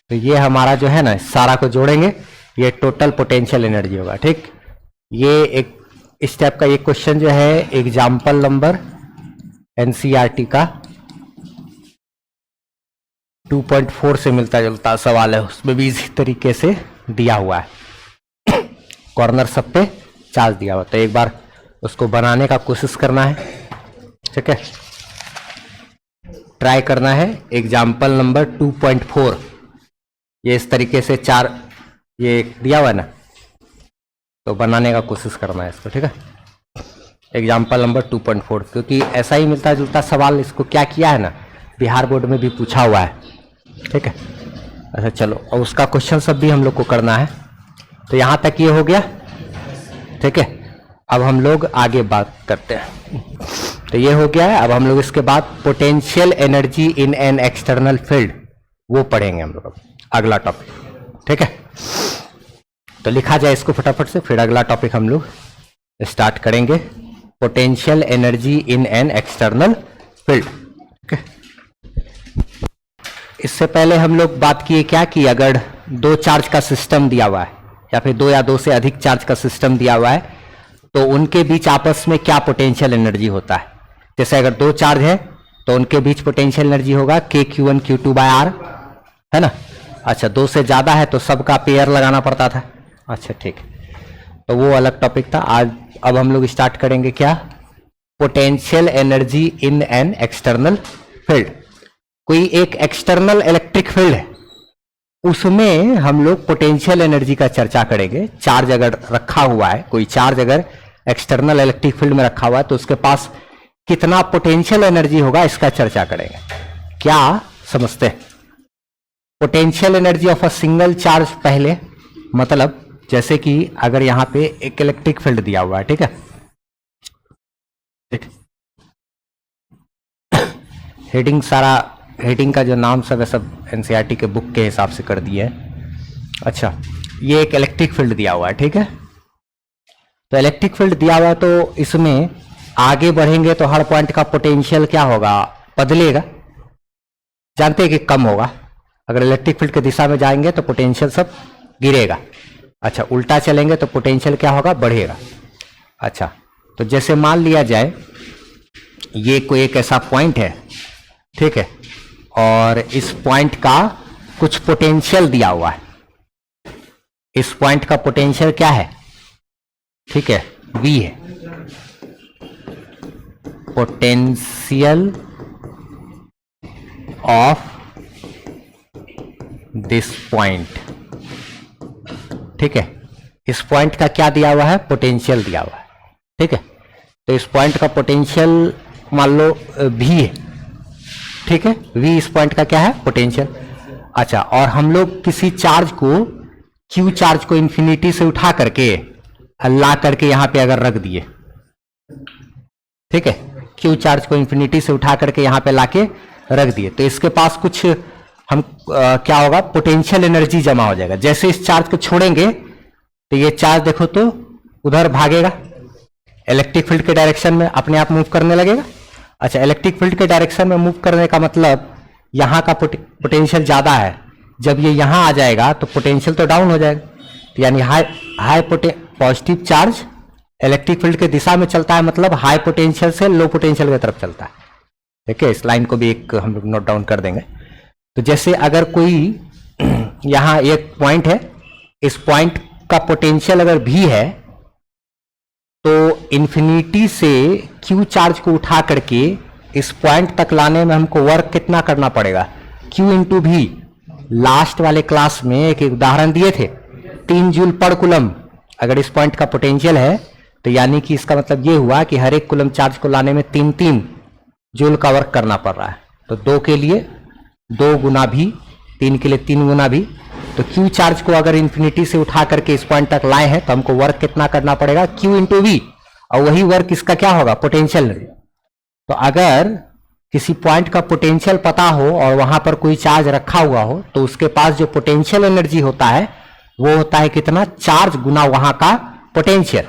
तो ये हमारा जो है ना सारा को जोड़ेंगे, ये टोटल पोटेंशियल एनर्जी होगा, ठीक। ये एक इस टाइप का ये क्वेश्चन जो है एग्जाम्पल नंबर एनसीईआरटी का 2.4 से मिलता जुलता सवाल है, उसमें भी इसी तरीके से दिया हुआ है, कॉर्नर सब पे चार्ज दिया हुआ। तो एक बार उसको बनाने का कोशिश करना है, ठीक है, ट्राई करना है। एग्जाम्पल नंबर 2.4 ये इस तरीके से चार ये दिया हुआ है ना, तो बनाने का कोशिश करना है इसको, ठीक है। एग्जाम्पल नंबर 2.4, क्योंकि ऐसा ही मिलता जुलता सवाल इसको क्या किया है ना, बिहार बोर्ड में भी पूछा हुआ है, ठीक है। अच्छा चलो, और उसका क्वेश्चन सब भी हम लोग को करना है। तो यहाँ तक ये हो गया, ठीक है। अब हम लोग आगे बात करते हैं। तो ये हो गया है, अब हम लोग इसके बाद potential energy in an external field वो पढ़ेंगे हम लोग अगला टॉपिक, ठीक है। तो लिखा जाए इसको फटाफट से, फिर अगला टॉपिक हम लोग स्टार्ट करेंगे, potential energy in an external field, ठीक है। इससे पहले हम लोग बात किए क्या कि अगर दो चार्ज का सिस्टम दिया हुआ है या फिर दो या दो से अधिक चार्ज का सिस्टम दिया हुआ है, तो उनके बीच आपस में क्या पोटेंशियल एनर्जी होता है। जैसे अगर दो चार्ज है तो उनके बीच पोटेंशियल एनर्जी होगा K Q1 Q2 by R, है ना। अच्छा, दो से ज्यादा है तो सबका पेयर लगाना पड़ता था। अच्छा ठीक, तो वो अलग टॉपिक था। आज अब हम लोग स्टार्ट करेंगे क्या, potential energy in an external field. कोई एक एक्सटर्नल इलेक्ट्रिक फील्ड है, उसमें हम लोग पोटेंशियल एनर्जी का चर्चा करेंगे। चार्ज अगर रखा हुआ है, कोई चार्ज अगर एक्सटर्नल इलेक्ट्रिक फील्ड में रखा हुआ है तो उसके पास कितना पोटेंशियल एनर्जी होगा, इसका चर्चा करेंगे। क्या समझते हैं potential energy of a single charge पहले, मतलब जैसे कि अगर यहां पे एक इलेक्ट्रिक फील्ड दिया हुआ है, ठीक है, हेडिंग सारा हेडिंग का जो नाम सब है सब एनसीईआरटी के बुक के हिसाब से कर दिए है। अच्छा, ये एक इलेक्ट्रिक फील्ड दिया हुआ है, ठीक है। तो इलेक्ट्रिक फील्ड दिया हुआ है, तो इसमें आगे बढ़ेंगे तो हर पॉइंट का पोटेंशियल क्या होगा, बदलेगा। जानते हैं कि कम होगा। अगर इलेक्ट्रिक फील्ड की दिशा में जाएंगे तो पोटेंशियल सब गिरेगा। अच्छा, उल्टा चलेंगे तो पोटेंशियल क्या होगा, बढ़ेगा। अच्छा, तो जैसे मान लिया जाए ये कोई एक ऐसा पॉइंट है, ठीक है, और इस पॉइंट का कुछ पोटेंशियल दिया हुआ है। इस पॉइंट का पोटेंशियल क्या है, ठीक है, V है। पोटेंशियल ऑफ दिस पॉइंट, ठीक है, इस पॉइंट का क्या दिया हुआ है, पोटेंशियल दिया हुआ है, ठीक है। तो इस पॉइंट का पोटेंशियल मान लो V है, ठीक है, V इस पॉइंट का क्या है, पोटेंशियल। अच्छा, और हम लोग किसी चार्ज को, Q चार्ज को इंफिनिटी से उठा करके ला करके यहां पे अगर रख दिए, ठीक है, Q चार्ज को इंफिनिटी से उठा करके यहां पे लाके रख दिए, तो इसके पास कुछ हम क्या होगा, पोटेंशियल एनर्जी जमा हो जाएगा। जैसे इस चार्ज को छोड़ेंगे तो ये चार्ज देखो तो उधर भागेगा, इलेक्ट्रिक फील्ड के डायरेक्शन में अपने आप मूव करने लगेगा। अच्छा, इलेक्ट्रिक फील्ड के डायरेक्शन में मूव करने का मतलब यहां का पोटेंशियल ज्यादा है, जब ये यहां आ जाएगा तो पोटेंशियल तो डाउन हो जाएगा। तो यानी high positive charge electric field के दिशा में चलता है, मतलब हाई पोटेंशियल से लो पोटेंशियल की तरफ चलता है। ठीक है, इस लाइन को भी एक हम लोग नोट डाउन कर देंगे। तो जैसे अगर कोई यहां एक पॉइंट है, इस पॉइंट का पोटेंशियल अगर भी है, तो इन्फिनिटी से Q चार्ज को उठा करके इस पॉइंट तक लाने में हमको वर्क कितना करना पड़ेगा, Q इंटू भी। लास्ट वाले क्लास में एक उदाहरण दिए थे, 3 जूल पर कूलम अगर इस पॉइंट का पोटेंशियल है, तो यानी कि इसका मतलब ये हुआ कि हर एक कूलम चार्ज को लाने में 3 जूल का वर्क करना पड़ रहा है। तो 2 के लिए 2 गुना भी, 3 के लिए 3 गुना भी। तो Q चार्ज को अगर इंफिनिटी से उठा करके इस पॉइंट तक लाए हैं तो हमको वर्क कितना करना पड़ेगा, Q इंटू वी, और वही वर्क इसका क्या होगा, पोटेंशियल एनर्जी। तो अगर किसी पॉइंट का पोटेंशियल पता हो और वहां पर कोई चार्ज रखा हुआ हो, तो उसके पास जो पोटेंशियल एनर्जी होता है वो होता है कितना, चार्ज गुना वहां का पोटेंशियल।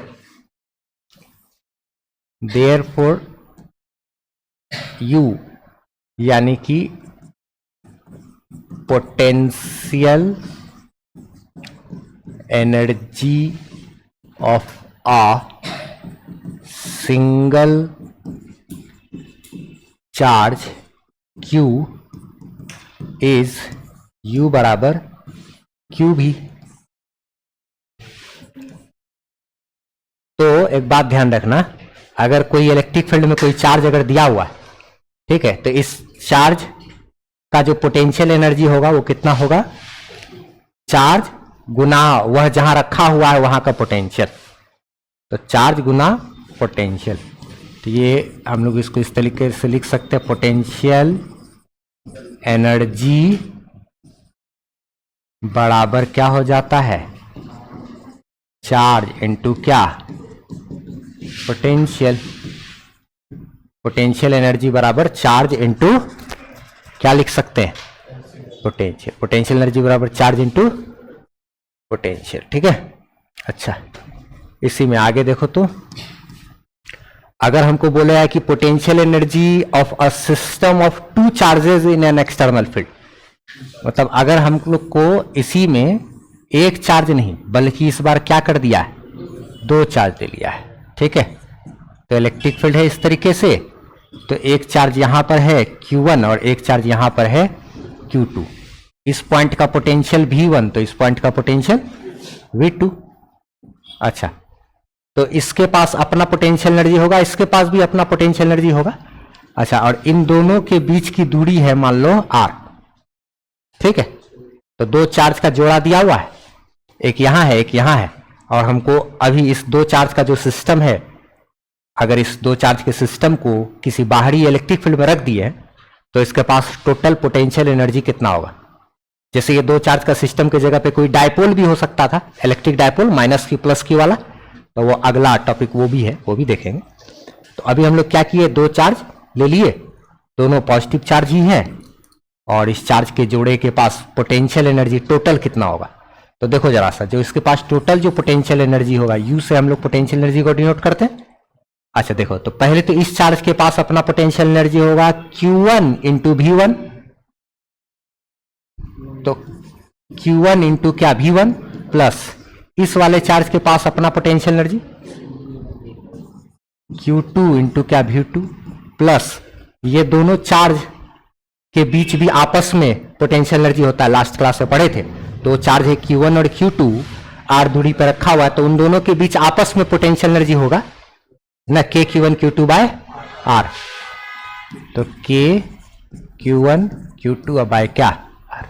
देयरफॉर U यानी कि potential energy of a single charge Q is U बराबर Q भी। तो एक बात ध्यान रखना, अगर कोई इलेक्ट्रिक फील्ड में कोई चार्ज अगर दिया हुआ है, ठीक है, तो इस चार्ज का जो पोटेंशियल एनर्जी होगा वो कितना होगा, चार्ज गुना वह जहां रखा हुआ है वहां का पोटेंशियल। तो चार्ज गुना पोटेंशियल, तो ये हम लोग इसको इस तरीके से लिख सकते हैं, पोटेंशियल एनर्जी बराबर क्या हो जाता है, चार्ज इनटू क्या, पोटेंशियल। पोटेंशियल एनर्जी बराबर चार्ज इनटू क्या लिख सकते हैं, पोटेंशियल। पोटेंशियल एनर्जी बराबर चार्ज इनटू पोटेंशियल, ठीक है। अच्छा, इसी में आगे देखो तो अगर हमको बोला है कि potential energy of a system of 2 charges in an external field, मतलब अगर हम लोग को इसी में एक चार्ज नहीं बल्कि इस बार क्या कर दिया है, 2 चार्ज दे लिया है, ठीक है। तो इलेक्ट्रिक फील्ड है इस तरीके से, तो एक चार्ज यहां पर है Q1 और एक चार्ज यहां पर है Q2। इस पॉइंट का पोटेंशियल V1, तो इस पॉइंट का पोटेंशियल V2। अच्छा, तो इसके पास अपना पोटेंशियल एनर्जी होगा, इसके पास भी अपना पोटेंशियल एनर्जी होगा। अच्छा, और इन दोनों के बीच की दूरी है मान लो R, ठीक है। तो 2 चार्ज का जोड़ा दिया हुआ है, एक यहां है एक यहां है, और हमको अभी इस 2 चार्ज का जो सिस्टम है, अगर इस 2 चार्ज के सिस्टम को किसी बाहरी इलेक्ट्रिक फील्ड में रख दिए तो इसके पास टोटल पोटेंशियल एनर्जी कितना होगा। जैसे ये 2 चार्ज का सिस्टम की जगह पे कोई डायपोल भी हो सकता था, इलेक्ट्रिक डायपोल -Q +Q वाला, तो वो अगला टॉपिक वो भी है, वो भी देखेंगे। तो अभी हम लोग क्या किए, 2 चार्ज ले लिए, दोनों पॉजिटिव चार्ज ही है, और इस चार्ज के जोड़े के पास पोटेंशियल एनर्जी टोटल कितना होगा। तो देखो जरा सा, जो इसके पास टोटल जो पोटेंशियल एनर्जी होगा, U से हम लोग पोटेंशियल एनर्जी को डिनोट करते हैं। अच्छा देखो, तो पहले तो इस चार्ज के पास अपना पोटेंशियल एनर्जी होगा Q1 इंटू V1, तो Q1 इंटू क्या, V1, प्लस इस वाले चार्ज के पास अपना पोटेंशियल एनर्जी Q2 इंटू क्या V2 प्लस ये दोनों चार्ज के बीच भी आपस में पोटेंशियल एनर्जी होता है, लास्ट क्लास में पढ़े थे। दो चार्ज है Q1 और Q2 R दूरी पर रखा हुआ है, तो उन दोनों के बीच आपस में पोटेंशियल एनर्जी होगा ना K Q1 Q2 by R। तो K Q1 Q2 बाय क्या R।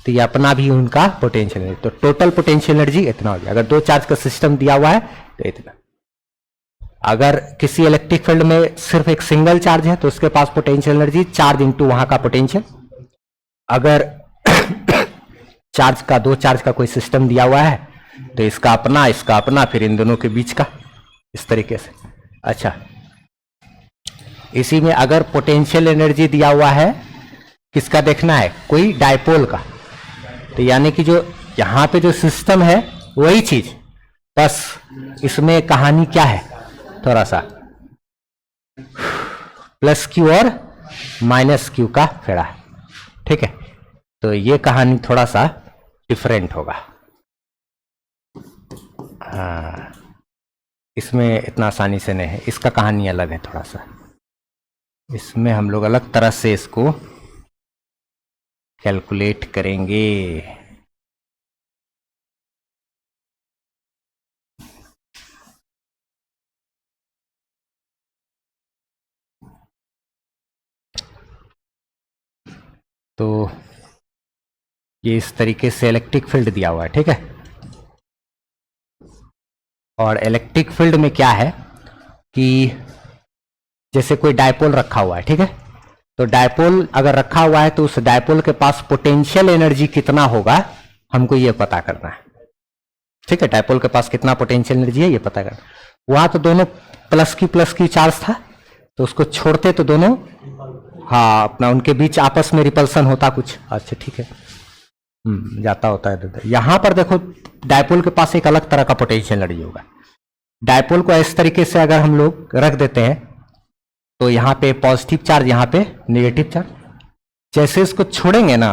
तो ये अपना भी उनका पोटेंशियल एनर्जी, तो टोटल पोटेंशियल एनर्जी इतना हो गया। अगर दो चार्ज का सिस्टम दिया हुआ है तो इतना। अगर किसी इलेक्ट्रिक फील्ड में सिर्फ एक सिंगल चार्ज है तो उसके पास पोटेंशियल एनर्जी चार्ज इंटू वहां का पोटेंशियल। अगर चार्ज का दो चार्ज का कोई सिस्टम दिया हुआ है तो इसका अपना फिर इन दोनों के बीच का, इस तरीके से। अच्छा, इसी में अगर पोटेंशियल एनर्जी दिया हुआ है किसका देखना है, कोई डायपोल का, तो यानी कि जो यहां पे जो सिस्टम है वही चीज, बस इसमें कहानी क्या है, थोड़ा सा प्लस क्यू और माइनस क्यू का फेरा है, ठीक है। तो ये कहानी थोड़ा सा डिफरेंट होगा। हाँ, इसमें इतना आसानी से नहीं है, इसका कहानी अलग है थोड़ा सा। इसमें हम लोग अलग तरह से इसको कैलकुलेट करेंगे। तो ये इस तरीके से इलेक्ट्रिक फील्ड दिया हुआ है, ठीक है। और इलेक्ट्रिक फील्ड में क्या है कि जैसे कोई डायपोल रखा हुआ है, ठीक है, तो डायपोल अगर रखा हुआ है तो उस डायपोल के पास पोटेंशियल एनर्जी कितना होगा हमको ये पता करना है, ठीक है। डायपोल के पास कितना पोटेंशियल एनर्जी है ये पता करना। वहां तो दोनों प्लस की चार्ज था, तो उसको छोड़ते तो दोनों, हाँ, अपना उनके बीच आपस में रिपल्सन होता कुछ। अच्छा, ठीक है, जाता होता है। यहां पर देखो डायपोल के पास एक अलग तरह का पोटेंशियल एनर्जी होगा। डायपोल को इस तरीके से अगर हम लोग रख देते हैं तो यहाँ पे पॉजिटिव चार्ज, यहाँ पे नेगेटिव चार्ज, जैसे इसको छोड़ेंगे ना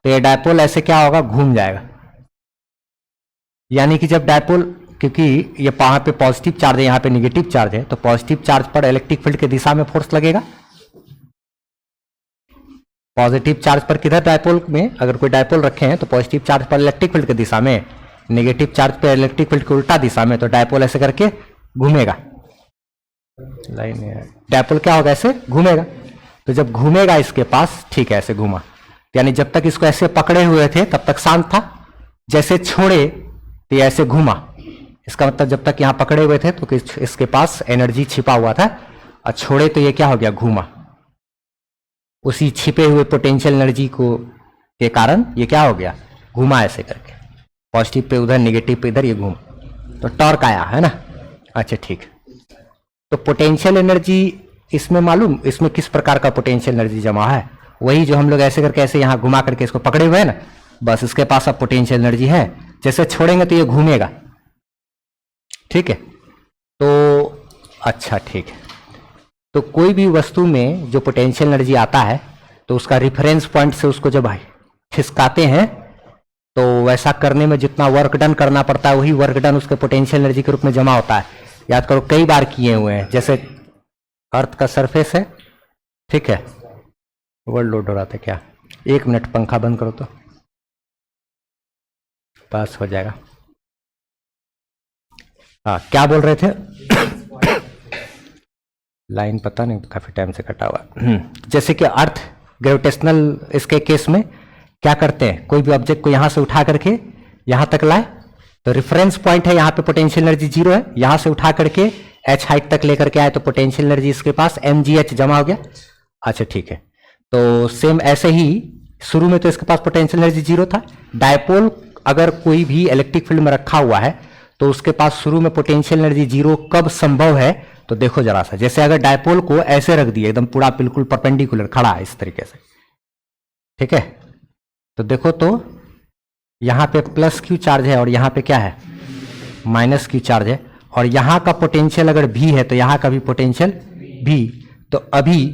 तो ये डायपोल ऐसे क्या होगा, घूम जाएगा। यानी कि जब डायपोल, क्योंकि ये वहां पे पॉजिटिव चार्ज है, यहाँ पे नेगेटिव चार्ज है, तो पॉजिटिव चार्ज पर इलेक्ट्रिक फील्ड की दिशा में फोर्स लगेगा। पॉजिटिव चार्ज पर किधर, डायपोल में अगर कोई डायपोल रखे हैं तो पॉजिटिव चार्ज पर इलेक्ट्रिक फील्ड की दिशा में, नेगेटिव चार्ज पर इलेक्ट्रिक फील्ड की उल्टा दिशा में, तो डायपोल ऐसे करके घूमेगा। लाइन है, डायपोल क्या होगा, ऐसे घूमेगा। तो जब घूमेगा इसके पास, ठीक है, ऐसे घूमा, यानी जब तक इसको ऐसे पकड़े हुए थे तब तक शांत था, जैसे छोड़े तो ये ऐसे घूमा। इसका मतलब जब तक यहां पकड़े हुए थे तो इसके पास एनर्जी छिपा हुआ था, और छोड़े तो ये क्या हो गया, घूमा। उसी छिपे हुए पोटेंशियल एनर्जी को के कारण ये क्या हो गया, घूमा ऐसे करके, पॉजिटिव पे उधर, नेगेटिव पे इधर, ये घूम, तो टॉर्क आया है ना। अच्छा, ठीक। तो पोटेंशियल एनर्जी इसमें मालूम, इसमें किस प्रकार का पोटेंशियल एनर्जी जमा है, वही जो हम लोग ऐसे करके ऐसे यहां घुमा करके इसको पकड़े हुए हैं ना, बस इसके पास अब पोटेंशियल एनर्जी है। जैसे छोड़ेंगे तो ये घूमेगा, ठीक है। तो अच्छा, ठीक है। तो कोई भी वस्तु में जो पोटेंशियल एनर्जी आता है तो उसका रिफरेंस पॉइंट से उसको जब खिसकाते हैं तो वैसा करने में जितना वर्क डन करना पड़ता है वही वर्क डन उसके पोटेंशियल एनर्जी के रूप में जमा होता है। याद करो, कई बार किए हुए हैं। जैसे अर्थ का सरफेस है, ठीक है, वर्ल्ड लोड हो रहा था क्या, 1 मिनट पंखा बंद करो तो पास हो जाएगा। हाँ, क्या बोल रहे थे? लाइन पता नहीं, काफी टाइम से कटा हुआ। जैसे कि अर्थ ग्रेविटेशनल, इसके केस में क्या करते हैं, कोई भी ऑब्जेक्ट को यहां से उठा करके यहां तक लाए तो रेफरेंस पॉइंट है, यहाँ पे पोटेंशियल एनर्जी 0 है, यहां से उठा करके h हाइट तक लेकर के आए तो पोटेंशियल एनर्जी इसके पास mgh जमा हो गया। अच्छा, ठीक है। तो सेम ऐसे ही शुरू में तो इसके पास पोटेंशियल एनर्जी 0 था। डायपोल अगर कोई भी इलेक्ट्रिक फील्ड में रखा हुआ है तो उसके पास शुरू में पोटेंशियल एनर्जी 0 कब संभव है, तो देखो जरा सा, जैसे अगर डायपोल को ऐसे रख दिए एकदम पूरा बिल्कुल परपेंडिकुलर खड़ा है इस तरीके से, ठीक है, तो देखो तो यहां पे प्लस क्यू चार्ज है और यहां पे क्या है, माइनस क्यू चार्ज है, और यहां का पोटेंशियल अगर भी है तो यहां का भी पोटेंशियल भी। तो अभी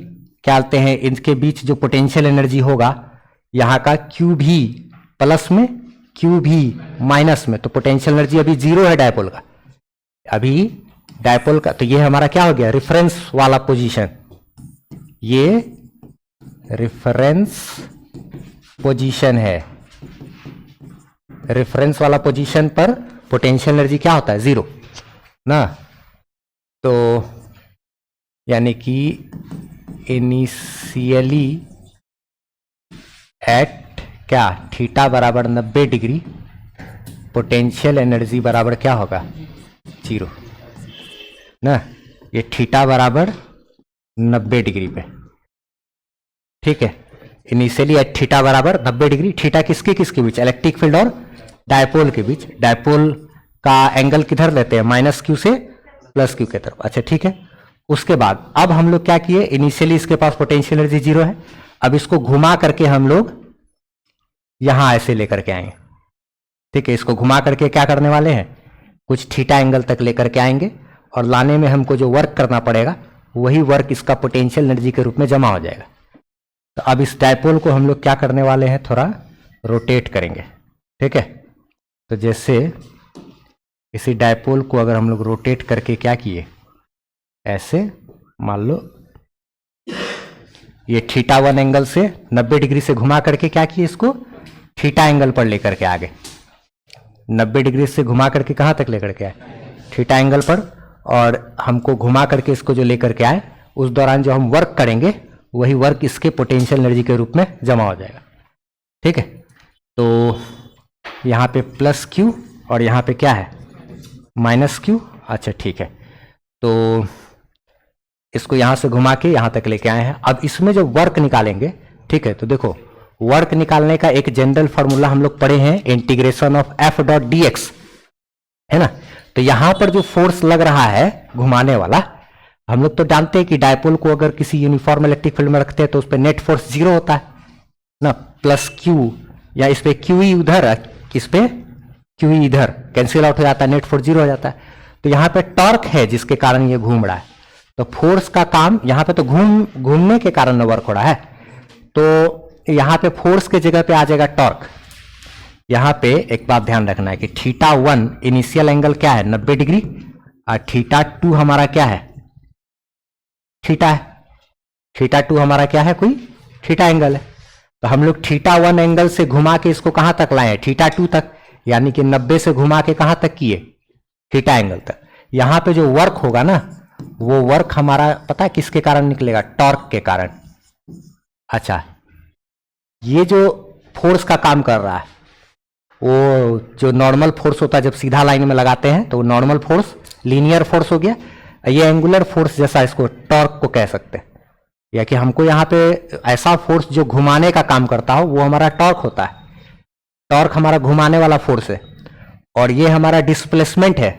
क्या कहते हैं, इनके बीच जो पोटेंशियल एनर्जी होगा यहां का क्यू भी प्लस में क्यू भी माइनस में, तो पोटेंशियल एनर्जी अभी जीरो है डायपोल का, अभी डायपोल का, तो ये हमारा क्या हो गया, रेफरेंस वाला पोजीशन, ये रेफरेंस पोजीशन है, रेफरेंस वाला पोजीशन पर पोटेंशियल एनर्जी क्या होता है, जीरो ना। तो यानी कि इनिशियली एट क्या, थीटा बराबर 90 डिग्री, पोटेंशियल एनर्जी बराबर क्या होगा, जीरो ना। ये थीटा बराबर 90 डिग्री पे, ठीक है। इनिशियली एट थीटा बराबर 90 डिग्री, थीटा किसके किसके बीच, इलेक्ट्रिक फील्ड और डायपोल के बीच। डायपोल का एंगल किधर लेते हैं, माइनस क्यू से प्लस क्यू के तरफ। अच्छा ठीक है। उसके बाद अब हम लोग क्या किए, इनिशियली इसके पास पोटेंशियल एनर्जी जीरो है, अब इसको घुमा करके हम लोग यहां ऐसे लेकर के आएंगे, ठीक है। इसको घुमा करके क्या करने वाले हैं, कुछ थीटा एंगल तक लेकर के आएंगे, और लाने में हमको जो वर्क करना पड़ेगा वही वर्क इसका पोटेंशियल एनर्जी के रूप में जमा हो जाएगा। तो अब इस डायपोल को हम लोग क्या करने वाले हैं, थोड़ा रोटेट करेंगे, ठीक है। तो जैसे इसी डायपोल को अगर हम लोग रोटेट करके क्या किए, ऐसे मान लो ये थीटा 1 एंगल से 90 डिग्री से घुमा करके क्या किए, इसको थीटा एंगल पर लेकर के आगे, 90 डिग्री से घुमा करके कहां तक लेकर के आए, थीटा एंगल पर, और हमको घुमा करके इसको जो लेकर के आए, उस दौरान जो हम वर्क करेंगे वही वर्क इसके पोटेंशियल एनर्जी के रूप में जमा हो जाएगा, ठीक है। तो यहाँ पे प्लस क्यू और यहाँ पे क्या है, माइनस क्यू। अच्छा ठीक है। तो इसको यहाँ से घुमा के यहाँ तक लेके आए हैं। अब इसमें जो वर्क निकालेंगे, ठीक है, तो देखो वर्क निकालने का एक जनरल फॉर्मूला हम लोग पढ़े हैं, integration of F dot D x, है ना। तो यहां पर जो फोर्स लग रहा है घुमाने वाला, हम लोग तो जानते हैं कि डायपोल को अगर किसी यूनिफॉर्म इलेक्ट्रिक फील्ड में रखते हैं तो उस पर नेट फोर्स जीरो होता है ना, प्लस क्यू, या इस पे क्यू ई उधर, इस पे क्यू ई इधर, कैंसिल आउट हो जाता है, नेट फोर्स जीरो हो जाता है। तो यहाँ पे टॉर्क है जिसके कारण ये घूम रहा है, तो फोर्स का काम यहाँ पे तो घूमने के कारण वर्क हो रहा है, तो यहाँ पे फोर्स के जगह पे आ जाएगा टॉर्क। यहाँ पे एक बात ध्यान रखना है कि थीटा 1 इनिशियल एंगल क्या है, 90 डिग्री, और थीटा 2 हमारा क्या है, थीटा है। थीटा 2 हमारा क्या है, कोई थीटा एंगल है। तो हम लोग थीटा 1 एंगल से घुमा के इसको कहां तक लाए, थीटा 2 तक, यानी कि 90 से घुमा के कहां तक किए, थीटा एंगल तक। यहां पे जो वर्क होगा ना, वो वर्क हमारा पता है किसके कारण निकलेगा, टॉर्क के कारण। अच्छा, ये जो फोर्स का काम कर रहा है, वो जो नॉर्मल फोर्स होता है जब सीधा लाइन में लगाते हैं तो नॉर्मल फोर्स लीनियर फोर्स हो गया, ये एंगुलर फोर्स जैसा इसको टॉर्क को कह सकते हैं। या कि हमको यहाँ पे ऐसा फोर्स जो घुमाने का काम करता हो वो हमारा टॉर्क होता है, टॉर्क हमारा घुमाने वाला फोर्स है। और ये हमारा डिस्प्लेसमेंट है,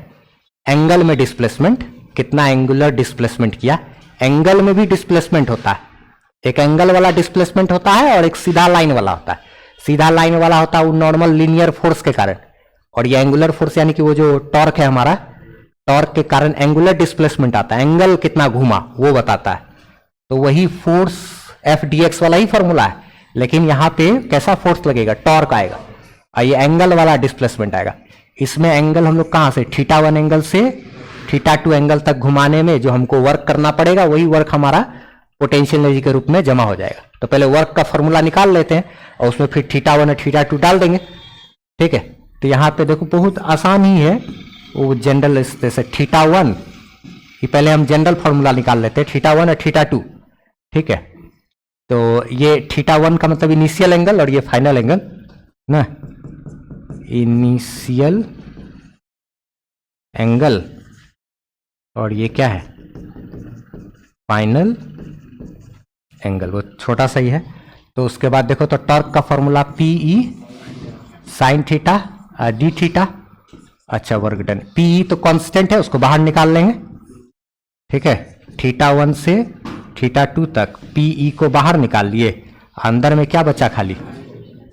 एंगल में डिस्प्लेसमेंट, कितना एंगुलर डिस्प्लेसमेंट किया, एंगल में भी डिस्प्लेसमेंट होता है, एक एंगल वाला डिस्प्लेसमेंट होता है और एक सीधा लाइन वाला होता है। सीधा लाइन वाला होता है वो नॉर्मल लीनियर फोर्स के कारण, और ये एंगुलर फोर्स यानी कि वो जो टॉर्क है हमारा, टॉर्क के कारण एंगुलर डिस्प्लेसमेंट आता है, एंगल कितना घूमा वो बताता है। तो वही फोर्स एफ डी एक्स वाला ही फॉर्मूला है, लेकिन यहाँ पे कैसा फोर्स लगेगा, टॉर्क आएगा, और ये एंगल वाला डिस्प्लेसमेंट आएगा। इसमें एंगल हम लोग कहाँ से, थीटा 1 एंगल से थीटा 2 एंगल तक घुमाने में जो हमको वर्क करना पड़ेगा वही वर्क हमारा पोटेंशियल एनर्जी के रूप में जमा हो जाएगा। तो पहले वर्क का फॉर्मूला निकाल लेते हैं और उसमें फिर थीटा 1 और थीटा 2 डाल देंगे, ठीक है। तो यहाँ पे देखो बहुत आसान ही है, वो जनरल जैसे थीटा 1, ये पहले हम जनरल फॉर्मूला निकाल लेते हैं, थीटा 1 और थीटा 2, ठीक है। तो ये थीटा 1 का मतलब इनिशियल एंगल और ये फाइनल एंगल ना, इनिशियल एंगल और ये क्या है, फाइनल एंगल, वो छोटा सा ही है। तो उसके बाद देखो तो टॉर्क का formula P E sine theta D theta, अच्छा वर्क डन। पी ई तो कांस्टेंट है, उसको बाहर निकाल लेंगे, ठीक है। थीटा 1 से थीटा 2 तक पी ई को बाहर निकाल लिए, अंदर में क्या बचा खाली,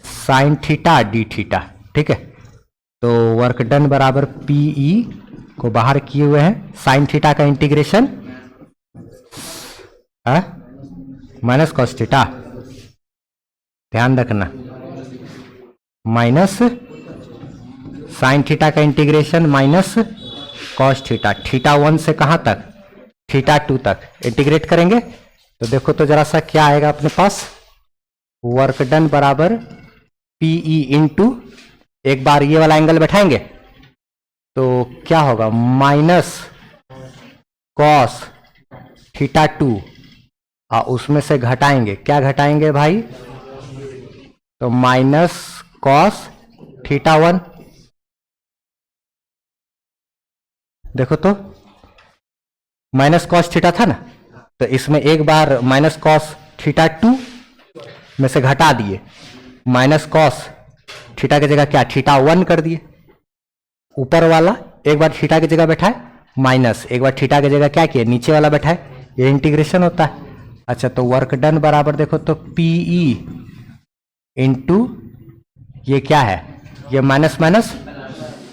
साइन थीटा डी थीटा, ठीक है। तो वर्क डन बराबर पी ई को बाहर किए हुए हैं, साइन थीटा का इंटीग्रेशन माइनस कॉस थीटा, ध्यान रखना, माइनस साइन थीटा का integration minus cos theta, theta 1 से कहां तक, थीटा 2 तक इंटीग्रेट करेंगे तो देखो तो जरा सा क्या आएगा अपने पास, वर्क डन बराबर पीई इंटू, एक बार ये वाला एंगल बैठाएंगे तो क्या होगा, माइनस कॉस थीटा 2, और उसमें से घटाएंगे, क्या घटाएंगे भाई, तो माइनस कॉस थीटा 1। देखो तो माइनस कॉस थीटा था ना, तो इसमें एक बार माइनस कॉस थीटा 2 में से घटा दिए, माइनस कॉस थीटा की जगह क्या थीटा 1 कर दिए, ऊपर वाला एक बार थीटा की जगह बैठाए माइनस, एक बार थीटा की जगह क्या किए नीचे वाला बैठाए, ये इंटीग्रेशन होता है। अच्छा तो वर्क डन बराबर देखो तो पीई इंटू ये क्या है, ये माइनस माइनस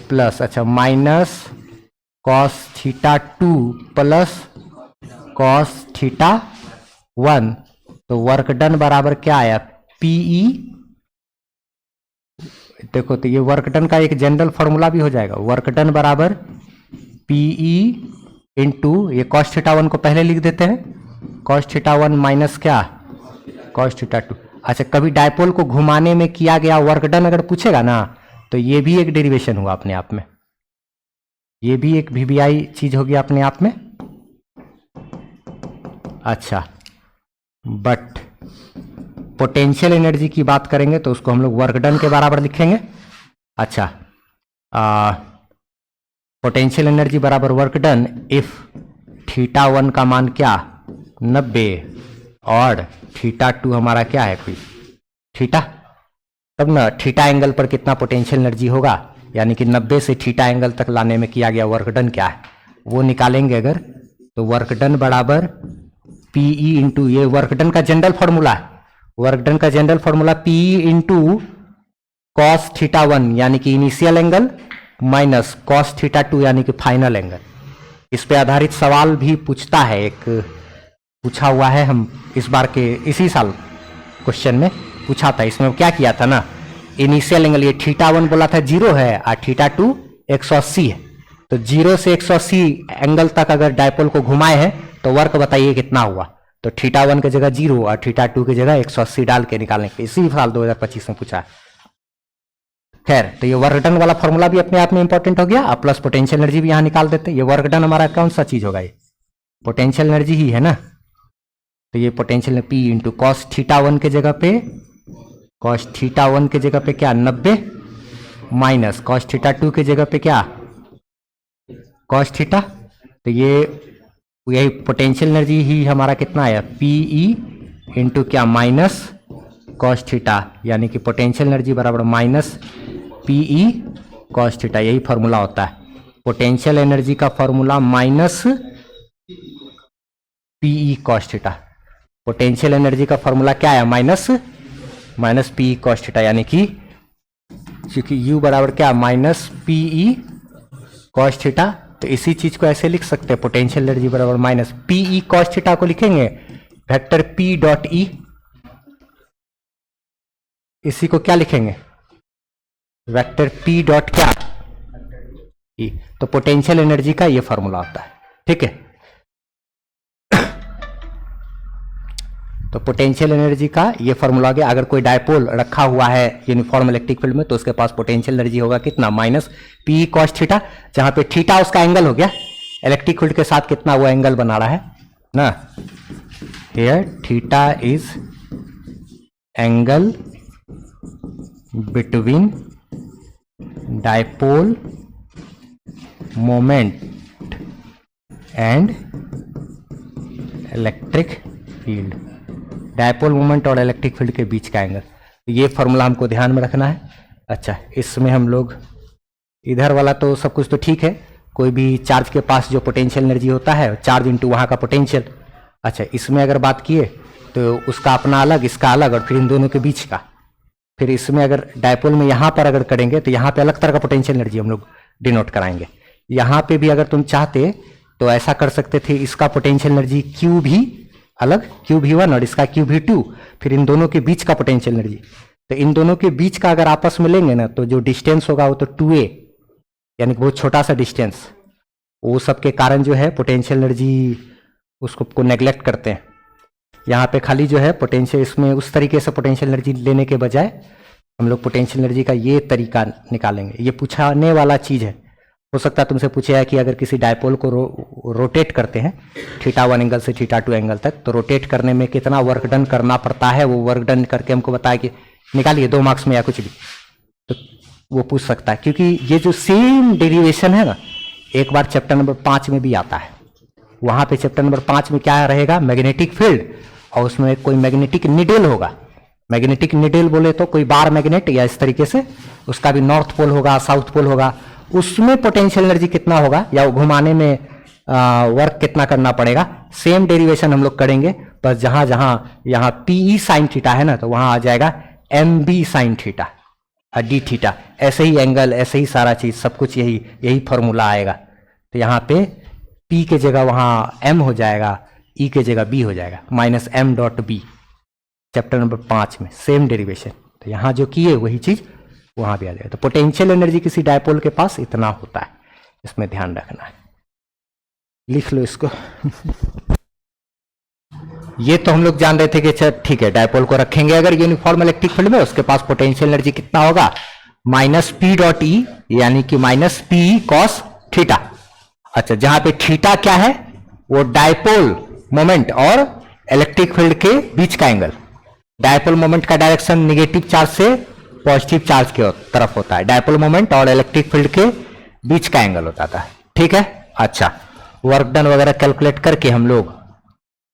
प्लस, अच्छा minus cos theta 2 plus cos theta 1, तो वर्क डन बराबर क्या आया, पीई, देखो तो ये वर्क डन का एक जनरल फॉर्मूला भी हो जाएगा, वर्क डन बराबर पीई इंटू ये कॉस थीटा 1 को पहले लिख देते हैं, कॉस थीटा 1 माइनस क्या कॉस थीटा 2। अच्छा कभी डायपोल को घुमाने में किया गया वर्क डन अगर पूछेगा ना तो ये भी एक डेरिवेशन हुआ अपने आप में, ये भी एक वीवीआई चीज होगी अपने आप में। अच्छा बट पोटेंशियल एनर्जी की बात करेंगे तो उसको हम लोग वर्क डन के बराबर लिखेंगे। अच्छा पोटेंशियल एनर्जी बराबर वर्क डन इफ थीटा 1 का मान क्या 90 और थीटा 2 हमारा क्या है कोई थीटा, तब ना थीटा एंगल पर कितना पोटेंशियल एनर्जी होगा, यानी कि 90 से थीटा एंगल तक लाने में किया गया वर्क डन क्या है वो निकालेंगे अगर, तो वर्क डन बराबर पीई इंटू, ये वर्क डन का जनरल फॉर्मूला है, वर्क डन का general formula PE into cos theta 1 यानी कि initial angle minus cos theta 2 यानी कि फाइनल एंगल। इस पे आधारित सवाल भी पूछता है, एक पूछा हुआ है, हम इस बार के इसी साल क्वेश्चन में पूछा था। इसमें क्या किया था ना, इनिशियल एंगल ये थीटा 1 बोला था 0 है और थीटा 2 180 है, तो 0 से 180 एंगल तक अगर डायपोल को घुमाए हैं तो वर्क बताइए कितना हुआ, तो थीटा 1 की जगह 0 और थीटा 2 की जगह 180 डाल के निकालने के, इसी साल 2025 में पूछा है। खैर तो ये वर्क डन वाला फॉर्मूला भी अपने आप में इंपॉर्टेंट हो गया, और प्लस पोटेंशियल एनर्जी भी यहां निकाल देते। ये वर्क डन हमारा कौन सा चीज होगा, ये पोटेंशियल एनर्जी ही है ना, तो ये potential P into cos theta 1 के जगह पे, कॉस थीटा 1 के जगह पे क्या 90 माइनस कॉस थीटा 2 के जगह पे क्या कॉस थीटा, तो ये यही पोटेंशियल एनर्जी ही हमारा कितना आया पीई इंटू क्या माइनस कॉस थीटा, यानी कि पोटेंशियल एनर्जी बराबर माइनस पीई कॉस थीटा, यही फॉर्मूला होता है पोटेंशियल एनर्जी का formula minus PE cos theta. Potential energy का फॉर्मूला क्या है माइनस पीई कॉस थीटा, यानी कि क्योंकि U बराबर क्या माइनस पीई कॉस थीटा, तो इसी चीज को ऐसे लिख सकते हैं पोटेंशियल एनर्जी बराबर माइनस पीई कॉस थीटा को लिखेंगे वेक्टर P डॉट ई, इसी को क्या लिखेंगे वेक्टर P डॉट क्या ई, तो पोटेंशियल एनर्जी का ये फॉर्मूला होता है। ठीक है, तो पोटेंशियल एनर्जी का ये फॉर्मूला गया, अगर कोई डायपोल रखा हुआ है यूनिफॉर्म इलेक्ट्रिक फील्ड में तो उसके पास पोटेंशियल एनर्जी होगा कितना माइनस पी कॉस थीटा, जहां पे थीटा उसका एंगल हो गया, इलेक्ट्रिक फील्ड के साथ कितना वो एंगल बना रहा है ना, here theta is angle between dipole moment and electric field, dipole moment और इलेक्ट्रिक फील्ड के बीच का एंगल, ये फॉर्मूला हमको ध्यान में रखना है। अच्छा इसमें हम लोग इधर वाला तो सब कुछ तो ठीक है, कोई भी चार्ज के पास जो पोटेंशियल एनर्जी होता है चार्ज इंटू वहाँ का पोटेंशियल। अच्छा इसमें अगर बात किए तो उसका अपना अलग इसका अलग और फिर इन दोनों के बीच का, फिर इसमें अगर डायपोल में यहाँ पर अगर करेंगे तो यहाँ पे अलग तरह का पोटेंशियल एनर्जी हम लोग डिनोट कराएंगे। यहाँ पे भी अगर तुम चाहते तो ऐसा कर सकते थे, इसका पोटेंशियल एनर्जी क्यू भी अलग QV1 और इसका QV2, फिर इन दोनों के बीच का पोटेंशियल एनर्जी, तो इन दोनों के बीच का अगर आपस में लेंगे ना तो जो डिस्टेंस होगा वो तो 2a यानी कि बहुत छोटा सा डिस्टेंस, वो सब के कारण जो है पोटेंशियल एनर्जी उसको को नेग्लेक्ट करते हैं। यहाँ पे खाली जो है पोटेंशियल, इसमें उस तरीके से पोटेंशियल एनर्जी लेने के बजाय हम लोग पोटेंशियल एनर्जी का ये तरीका निकालेंगे। ये पूछाने वाला चीज़ है, हो सकता है तुमसे पूछे है कि अगर किसी डायपोल को रोटेट करते हैं θ1 एंगल से θ2 एंगल तक, तो रोटेट करने में कितना वर्क डन करना पड़ता है, वो वर्क डन करके हमको बताया कि निकालिए 2 मार्क्स में या कुछ भी, तो वो पूछ सकता है। क्योंकि ये जो सेम डेरिवेशन है ना, एक बार चैप्टर नंबर 5 में भी आता है। वहां पे चैप्टर नंबर 5 में क्या रहेगा, मैग्नेटिक फील्ड, और उसमें कोई मैग्नेटिक निडल होगा। मैग्नेटिक निडल बोले तो कोई बार मैग्नेट या इस तरीके से, उसका भी नॉर्थ पोल होगा, साउथ पोल होगा, उसमें पोटेंशियल एनर्जी कितना होगा या वो घुमाने में वर्क कितना करना पड़ेगा, सेम डेरिवेशन हम लोग करेंगे। बस जहां जहां यहाँ PE साइन थीटा है ना, तो वहां आ जाएगा MB साइन थीटा और D थीटा। ऐसे ही एंगल, ऐसे ही सारा चीज, सब कुछ यही फॉर्मूला आएगा। तो यहाँ पे P के जगह वहां M हो जाएगा, E के जगह B हो जाएगा, -m.b। चैप्टर नंबर 5 में सेम डेरिवेशन, तो यहाँ जो किए वही चीज वहां भी आ जाएगा। तो पोटेंशियल एनर्जी किसी डायपोल के पास इतना होता है, इसमें ध्यान रखना है। लिख लो इसको। ये तो हम लोग जान रहे थे कि चल ठीक है, डायपोल को रखेंगे अगर यूनिफॉर्म इलेक्ट्रिक फील्ड में, उसके पास पोटेंशियल एनर्जी कितना होगा, -p.E, यानी कि -P cos थीटा। अच्छा, जहां पे थीटा क्या है, वो डायपोल मोमेंट और इलेक्ट्रिक फील्ड के बीच का एंगल। डायपोल मोमेंट का डायरेक्शन निगेटिव चार्ज से पॉजिटिव चार्ज की तरफ होता है, डायपोल मोमेंट और इलेक्ट्रिक फील्ड के बीच का एंगल होता था। ठीक है, अच्छा, वर्क डन वगैरह कैलकुलेट करके हम लोग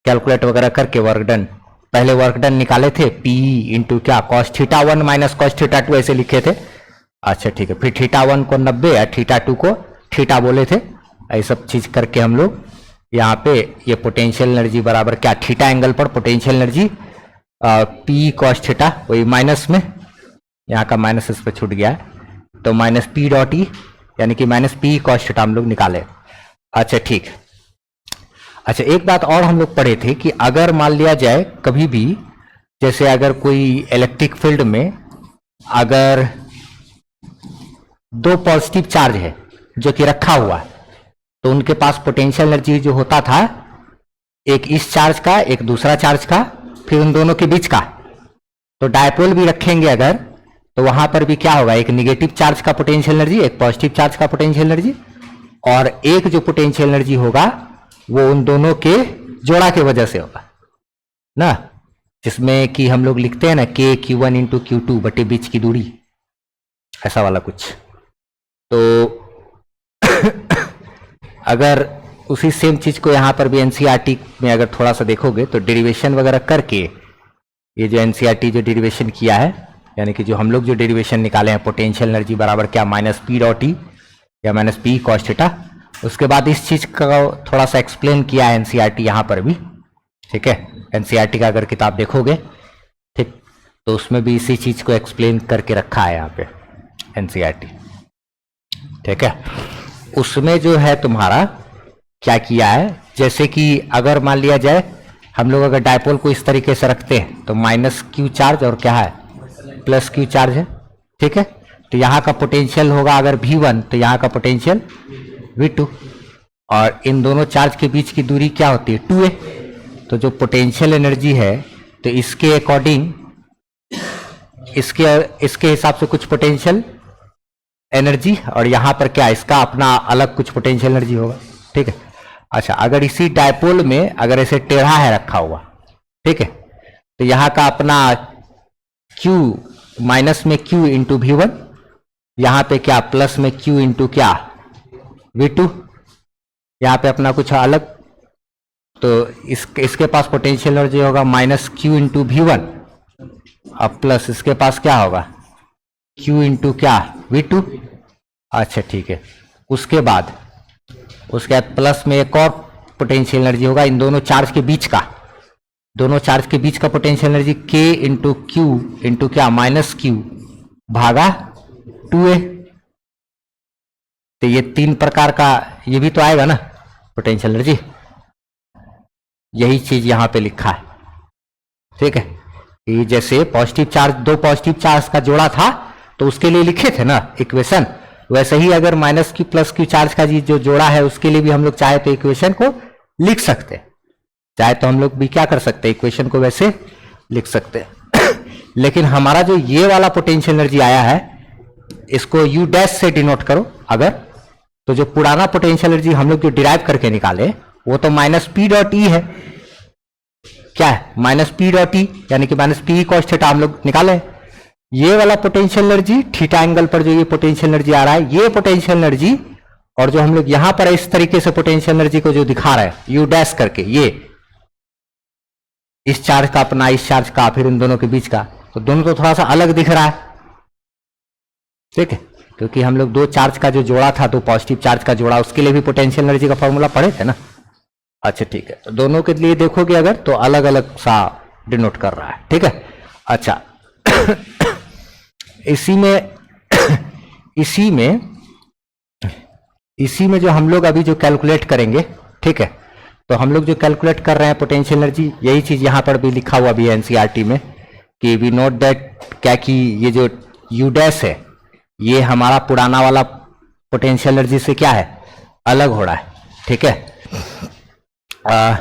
वर्क डन, पहले वर्क डन निकाले थे, PE इंटू क्या, cos θ1 माइनस cos θ2 ऐसे लिखे थे। अच्छा ठीक है, फिर θ1 को 90 और θ2 को थीटा बोले थे। ये सब चीज करके हम लोग यहाँ पे ये पोटेंशियल एनर्जी बराबर क्या, थीटा एंगल पर पोटेंशियल एनर्जी P cos θ, वही माइनस में, यहाँ का माइनस इस पर छूट गया है, तो -P.E यानी कि -P cos θ हम लोग निकाले। अच्छा ठीक, अच्छा एक बात और हम लोग पढ़े थे कि अगर मान लिया जाए कभी भी, जैसे अगर कोई इलेक्ट्रिक फील्ड में अगर 2 पॉजिटिव चार्ज है जो कि रखा हुआ है, तो उनके पास पोटेंशियल एनर्जी जो होता था, एक इस चार्ज का, एक दूसरा चार्ज का, फिर उन दोनों के बीच का। तो डायपोल भी रखेंगे अगर, तो वहां पर भी क्या होगा, एक निगेटिव चार्ज का पोटेंशियल एनर्जी, एक पॉजिटिव चार्ज का पोटेंशियल एनर्जी, और एक जो पोटेंशियल एनर्जी होगा वो उन दोनों के जोड़ा के वजह से होगा ना, जिसमें कि हम लोग लिखते हैं ना KQ1 इंटू Q2 बटे बीच की दूरी, ऐसा वाला कुछ। तो अगर उसी सेम चीज को यहाँ पर भी NCERT में अगर थोड़ा सा देखोगे, तो डेरिवेशन वगैरह करके, ये जो NCERT जो डेरिवेशन किया है, यानी कि जो हम लोग जो डेरिवेशन निकाले हैं, पोटेंशियल एनर्जी बराबर क्या, -P.E या -P cos θ, उसके बाद इस चीज का थोड़ा सा एक्सप्लेन किया है NCERT यहाँ पर भी। ठीक है, NCERT का अगर किताब देखोगे, ठीक, तो उसमें भी इसी चीज को एक्सप्लेन करके रखा है यहाँ पे NCERT। ठीक है, उसमें जो है तुम्हारा क्या किया है, जैसे कि अगर मान लिया जाए हम लोग अगर डायपोल को इस तरीके से रखते हैं, तो -Q चार्ज और क्या है, +Q चार्ज है। ठीक है, तो यहाँ का पोटेंशियल होगा अगर V1, तो यहाँ का पोटेंशियल V2, और इन दोनों चार्ज के बीच की दूरी क्या होती है, 2a। तो जो पोटेंशियल एनर्जी है, तो इसके अकॉर्डिंग, इसके हिसाब से कुछ पोटेंशियल एनर्जी, और यहाँ पर क्या, इसका अपना अलग कुछ पोटेंशियल एनर्जी होगा। ठीक है, अच्छा, अगर इसी डायपोल में अगर ऐसे टेढ़ा है रखा हुआ, ठीक है, तो यहाँ का अपना Q, माइनस में Q इंटू V1, यहाँ पे क्या प्लस में Q इंटू क्या V2, यहाँ पे अपना कुछ अलग। तो इसके पास पोटेंशियल एनर्जी होगा -Q इंटू V1, अब प्लस इसके पास क्या होगा, Q इंटू क्या V2। अच्छा ठीक है, उसके बाद प्लस में एक और पोटेंशियल एनर्जी होगा इन दोनों चार्ज के बीच का, दोनों चार्ज के बीच का potential energy K into Q into क्या -Q भागा 2a। तो ये 3 प्रकार का ये भी तो आएगा ना पोटेंशियल एनर्जी, यही चीज यहां पे लिखा है। ठीक है, ये जैसे पॉजिटिव चार्ज, 2 पॉजिटिव चार्ज का जोड़ा था, तो उसके लिए लिखे थे ना इक्वेशन, वैसे ही अगर minus Q plus Q charge का जो जोड़ा है उसके लिए भी हम लोग चाहे तो इक्वेशन को लिख सकते हैं, चाहे तो हम लोग भी क्या कर सकते हैं, इक्वेशन को वैसे लिख सकते हैं। लेकिन हमारा जो ये वाला पोटेंशियल एनर्जी आया है इसको यू डैश से डिनोट करो अगर, तो जो पुराना पोटेंशियल एनर्जी हम लोग जो डिराइव करके निकाले वो तो माइनस पी डॉट ई है, क्या है माइनस पी डॉट ई, यानी कि माइनस पी कॉस थीटा हम लोग निकाले। ये वाला पोटेंशियल एनर्जी थीटा एंगल पर जो ये पोटेंशियल एनर्जी आ रहा है, ये पोटेंशियल एनर्जी और जो हम लोग यहां पर इस तरीके से पोटेंशियल एनर्जी को जो दिखा रहा है यू डैश करके, ये इस चार्ज का अपना, इस चार्ज का, फिर इन दोनों के बीच का, तो दोनों तो थोड़ा सा अलग दिख रहा है, ठीक है, क्योंकि हम लोग दो चार्ज का जो जोड़ा था, दो पॉजिटिव चार्ज का जोड़ा, उसके लिए भी पोटेंशियल एनर्जी का फॉर्मूला पढ़े थे ना। अच्छा ठीक है, तो दोनों के लिए देखोगे अगर तो अलग अलग सा डिनोट कर रहा है, ठीक है। अच्छा इसी में जो हम लोग अभी जो कैलकुलेट करेंगे, ठीक है, तो हम लोग जो कैलकुलेट कर रहे हैं पोटेंशियल एनर्जी, यही चीज यहां पर भी लिखा हुआ भी है एनसीईआरटी में कि वी नोट दैट, क्या कि ये जो यू डैश है ये हमारा पुराना वाला पोटेंशियल एनर्जी से क्या है, अलग हो रहा है, ठीक है।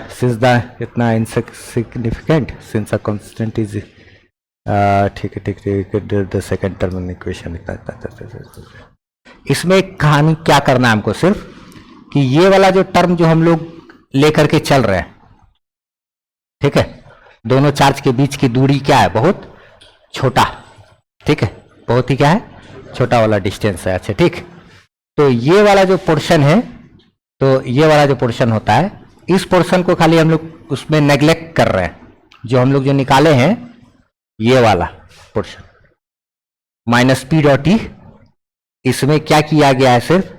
सिंस द इतना insignificant since a constant is, ठीक है, द सेकंड टर्म इक्वेशन, इसमें कहानी क्या करना है हमको, सिर्फ कि ये वाला जो टर्म जो हम लोग लेकर के चल रहे हैं, ठीक है, दोनों चार्ज के बीच की दूरी क्या है, बहुत छोटा, ठीक है, बहुत ही क्या है, छोटा वाला डिस्टेंस है। अच्छा ठीक, तो ये वाला जो पोर्शन है, तो ये वाला जो पोर्शन होता है, इस पोर्शन को खाली हम लोग उसमें नेग्लेक्ट कर रहे हैं, जो हम लोग जो निकाले हैं ये वाला portion minus P dot E, इसमें क्या किया गया है सिर्फ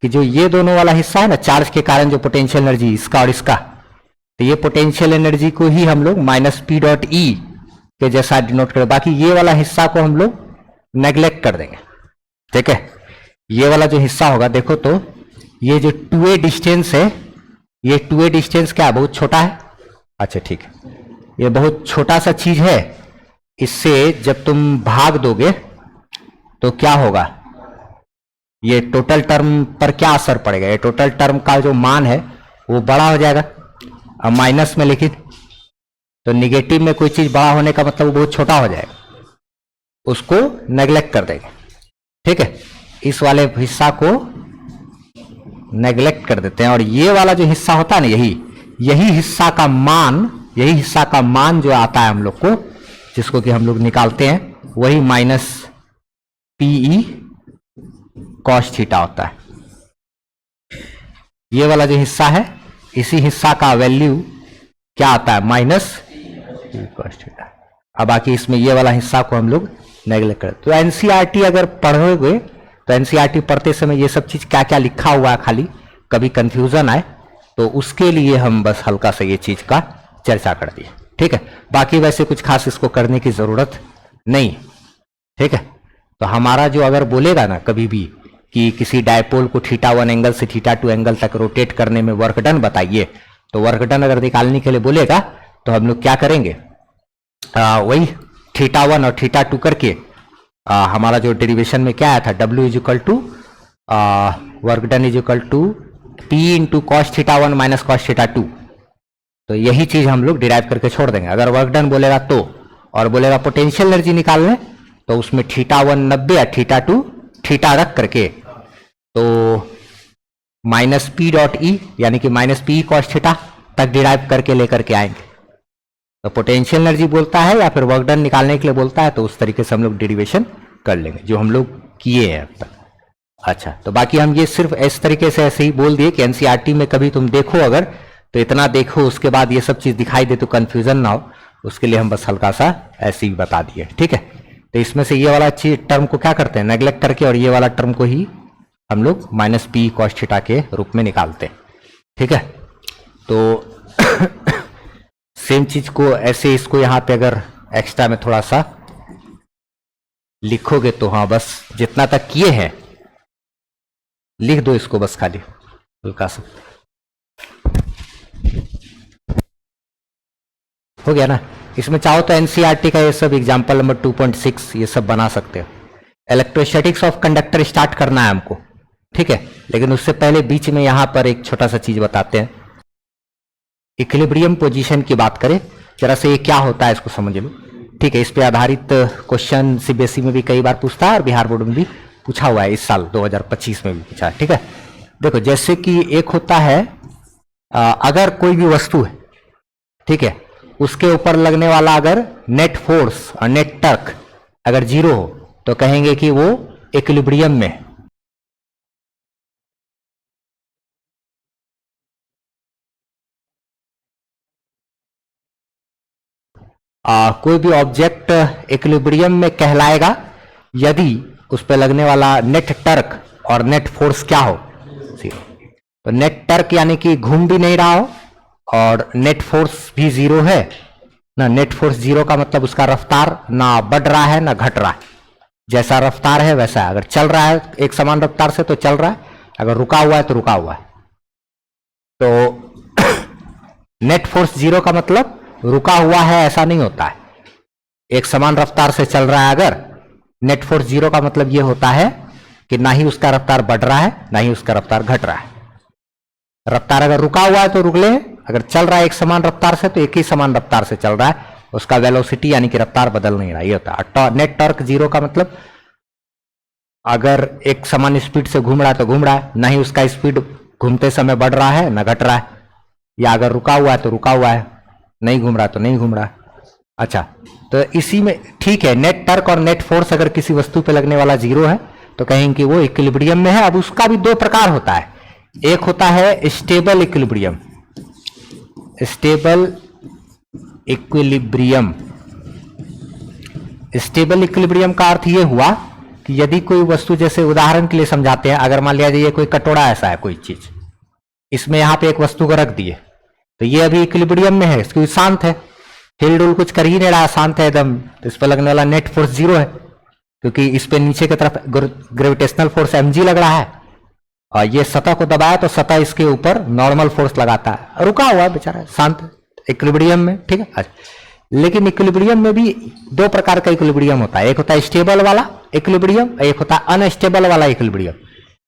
कि जो ये दोनों वाला हिस्सा है ना, चार्ज के कारण जो पोटेंशियल एनर्जी इसका और इसका, तो ये पोटेंशियल एनर्जी को ही हम लोग माइनस पी डॉट ई के जैसा डिनोट करें, बाकी ये वाला हिस्सा को हम लोग नेग्लेक्ट कर देंगे, ठीक है। ये वाला जो हिस्सा होगा, देखो तो ये जो 2a डिस्टेंस है, ये 2a डिस्टेंस क्या है, बहुत छोटा है। अच्छा ठीक है, ये बहुत छोटा सा चीज है, इससे जब तुम भाग दोगे तो क्या होगा, ये टोटल टर्म पर क्या असर पड़ेगा, ये टोटल टर्म का जो मान है वो बड़ा हो जाएगा। अब माइनस में लिखित तो निगेटिव में कोई चीज बड़ा होने का मतलब वो बहुत छोटा हो जाएगा, उसको नेग्लेक्ट कर देंगे, ठीक है, इस वाले हिस्सा को नेग्लेक्ट कर देते हैं। और ये वाला जो हिस्सा होता है ना, यही हिस्सा का मान जो आता है हम लोग को, जिसको कि हम लोग निकालते हैं, वही माइनस पीई कॉस थीटा होता है। ये वाला जो हिस्सा है, इसी हिस्सा का वैल्यू क्या आता है, माइनस पी कॉस थीटा। अब बाकी इसमें ये वाला हिस्सा को हम लोग नेग्लेक्ट करें। तो एनसीईआरटी अगर पढ़ोगे तो एनसीईआरटी पढ़ते समय ये सब चीज क्या क्या लिखा हुआ है, खाली कभी कंफ्यूजन आए तो उसके लिए हम बस हल्का सा ये चीज का चर्चा कर दिए, ठीक है। बाकी वैसे कुछ खास इसको करने की जरूरत नहीं, ठीक है। तो हमारा जो अगर बोलेगा ना कभी भी कि किसी डायपोल को θ1 एंगल से θ2 एंगल तक रोटेट करने में वर्क डन बताइए, तो वर्क डन अगर निकालने के लिए बोलेगा तो हम लोग क्या करेंगे, वही θ1 और θ2 करके हमारा जो डेरिवेशन में क्या आया था, W is equal to work done is equal to P into cos θ1 minus cos θ2, तो यही चीज हम लोग डिराइव करके छोड़ देंगे। अगर वर्क डन बोलेगा तो, और बोलेगा पोटेंशियल एनर्जी निकालने, तो उसमें θ1 90 या θ2 थीटा रख करके तो माइनस पी डॉट ई यानी कि माइनस पी कॉस थीटा तक डिराइव करके लेकर के आएंगे। तो पोटेंशियल एनर्जी बोलता है या फिर वर्क डन निकालने के लिए बोलता है, तो उस तरीके से हम लोग डेरिवेशन कर लेंगे जो हम लोग किए हैं अब तक। अच्छा, तो बाकी हम ये सिर्फ इस तरीके से ऐसे ही बोल दिए कि एनसीईआरटी में कभी तुम देखो अगर तो इतना देखो, उसके बाद ये सब चीज दिखाई दे तो कंफ्यूजन ना हो, उसके लिए हम बस हल्का सा ऐसे ही बता दिए, ठीक है। तो इसमें से ये वाला चीज टर्म को क्या करते हैं, नेग्लेक्ट करके, और ये वाला टर्म को ही हम लोग माइनस पी कॉस थीटा के रूप में निकालते हैं, ठीक है। तो सेम चीज को ऐसे इसको यहाँ पे अगर एक्स्ट्रा में थोड़ा सा लिखोगे तो हाँ, बस जितना तक किए हैं लिख दो इसको, बस खाली हल्का सा हो गया ना। इसमें चाहो तो एनसीईआरटी का ये सब एग्जाम्पल नंबर 2.6 ये सब बना सकते हो। इलेक्ट्रोस्टैटिक्स ऑफ कंडक्टर स्टार्ट करना है हमको, ठीक है। लेकिन उससे पहले बीच में यहां पर एक छोटा सा चीज बताते हैं। इक्विलिब्रियम पोजीशन की बात करें जरा से, ये क्या होता है इसको समझ लो, ठीक है। इस पे आधारित क्वेश्चन सीबीएसई में भी कई बार पूछता है और बिहार बोर्ड में भी पूछा हुआ है, इस साल 2025 में भी पूछा है, ठीक है। देखो जैसे कि एक होता है अगर कोई भी वस्तु है, ठीक है, उसके ऊपर लगने वाला अगर नेट फोर्स और नेट टर्क अगर जीरो हो तो कहेंगे कि वो इक्विलिब्रियम में है। कोई भी ऑब्जेक्ट इक्विलिब्रियम में कहलाएगा यदि उस पर लगने वाला नेट टर्क और नेट फोर्स क्या हो, जीरो। तो नेट टर्क यानी कि घूम भी नहीं रहा हो और नेट फोर्स भी जीरो है ना। नेट फोर्स जीरो का मतलब उसका रफ्तार ना बढ़ रहा है ना घट रहा है, जैसा रफ्तार है वैसा है। अगर चल रहा है एक समान रफ्तार से तो चल रहा है, अगर रुका हुआ है तो रुका हुआ है। तो नेट फोर्स जीरो का मतलब रुका हुआ है ऐसा नहीं होता है, एक समान रफ्तार से चल रहा है। अगर नेट फोर्स जीरो का मतलब यह होता है कि ना ही उसका रफ्तार बढ़ रहा है ना ही उसका रफ्तार घट रहा है। रफ्तार अगर रुका हुआ है तो रुक ले, अगर चल रहा है एक समान रफ्तार से तो एक ही समान रफ्तार से चल रहा है, उसका वेलोसिटी यानी कि रफ्तार बदल नहीं रहा, ये होता है। नेट टॉर्क जीरो का मतलब अगर एक समान स्पीड से घूम रहा है तो घूम रहा है, ना ही उसका स्पीड घूमते समय बढ़ रहा है ना घट रहा है, या अगर रुका हुआ है तो रुका हुआ है, नहीं घूम रहा तो नहीं घूम रहा है। अच्छा, तो इसी में ठीक है, नेट टर्क और नेट फोर्स अगर किसी वस्तु पे लगने वाला जीरो है तो कहेंगे कि वो इक्विलिब्रियम में है। अब उसका भी दो प्रकार होता है, एक होता है stable equilibrium. Stable equilibrium, stable equilibrium का अर्थ ये हुआ कि यदि कोई वस्तु, जैसे उदाहरण के लिए समझाते हैं, अगर मान लिया जाए कोई कटोरा ऐसा है कोई चीज, इसमें यहां पे एक वस्तु को रख दिए तो ये अभी इक्विलिब्रियम में है, इसको शांत है, हिल डुल कुछ कर ही नहीं रहा, शांत है एकदम। तो इस पर लगने वाला नेट फोर्स जीरो है क्योंकि इस पे नीचे की तरफ ग्रेविटेशनल फोर्स mg लग रहा है और ये सतह को दबाया तो सतह इसके ऊपर नॉर्मल फोर्स लगाता है, रुका हुआ है बेचारा शांत, इक्विलिब्रियम में, ठीक है। अच्छा, लेकिन इक्विलिब्रियम में भी दो प्रकार का इक्विलिब्रियम होता है, एक होता है स्टेबल वाला इक्विलिब्रियम, एक होता है अनस्टेबल वाला इक्विलिब्रियम।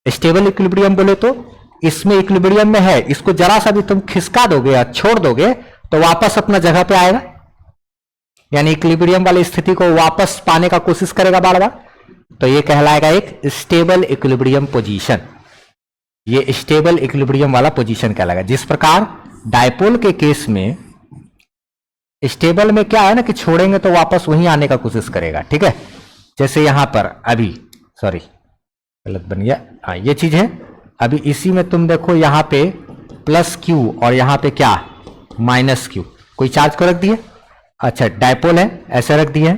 स्टेबल इक्विलिब्रियम बोले तो इसमें इक्विलिब्रियम में है, इसको जरा सा भी तुम खिसका दोगे या छोड़ दोगे तो वापस अपना जगह पे आएगा, यानी इक्विलिब्रियम वाली स्थिति को वापस पाने का कोशिश करेगा बार बार, तो ये कहलाएगा एक स्टेबल इक्विलिब्रियम पोजीशन। ये स्टेबल इक्विलिब्रियम वाला पोजीशन कहलाएगा। जिस प्रकार डायपोल के केस में स्टेबल में क्या है ना कि छोड़ेंगे तो वापस वहीं आने का कोशिश करेगा, ठीक है। जैसे यहां पर अभी, सॉरी गलत बन गया, हाँ ये चीज है, अभी इसी में तुम देखो यहां पे प्लस क्यू और यहां पे क्या माइनस क्यू, कोई चार्ज को रख दिए, अच्छा डायपोल है ऐसे रख दिए।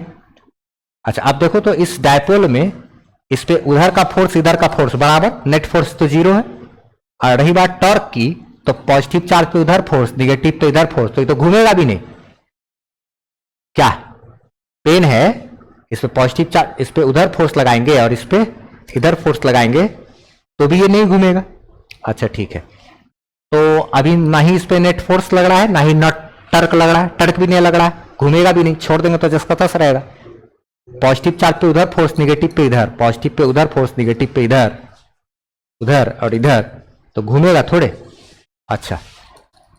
अच्छा अब देखो तो इस डायपोल में इस पे उधर का फोर्स इधर का फोर्स बराबर, नेट फोर्स तो जीरो है, और रही बात टॉर्क की तो पॉजिटिव चार्ज पे उधर फोर्स, निगेटिव पे इधर फोर्स, तो ये तो घूमेगा भी नहीं, क्या पेन है, इस पे पॉजिटिव चार्ज, इस पे उधर फोर्स लगाएंगे और इस पे इधर फोर्स लगाएंगे तो भी ये नहीं घूमेगा। अच्छा ठीक है, तो अभी ना ही इस पे नेट फोर्स लग रहा है ना ही नट टर्क लग रहा है, टर्क भी नहीं लग रहा है, घूमेगा भी नहीं, छोड़ देंगे तो जैसा तस रहेगा। पॉजिटिव चार्ज पे उधर फोर्स, निगेटिव पे इधर, पॉजिटिव पे उधर फोर्स, निगेटिव पे इधर, उधर और इधर, तो घूमेगा थोड़े। अच्छा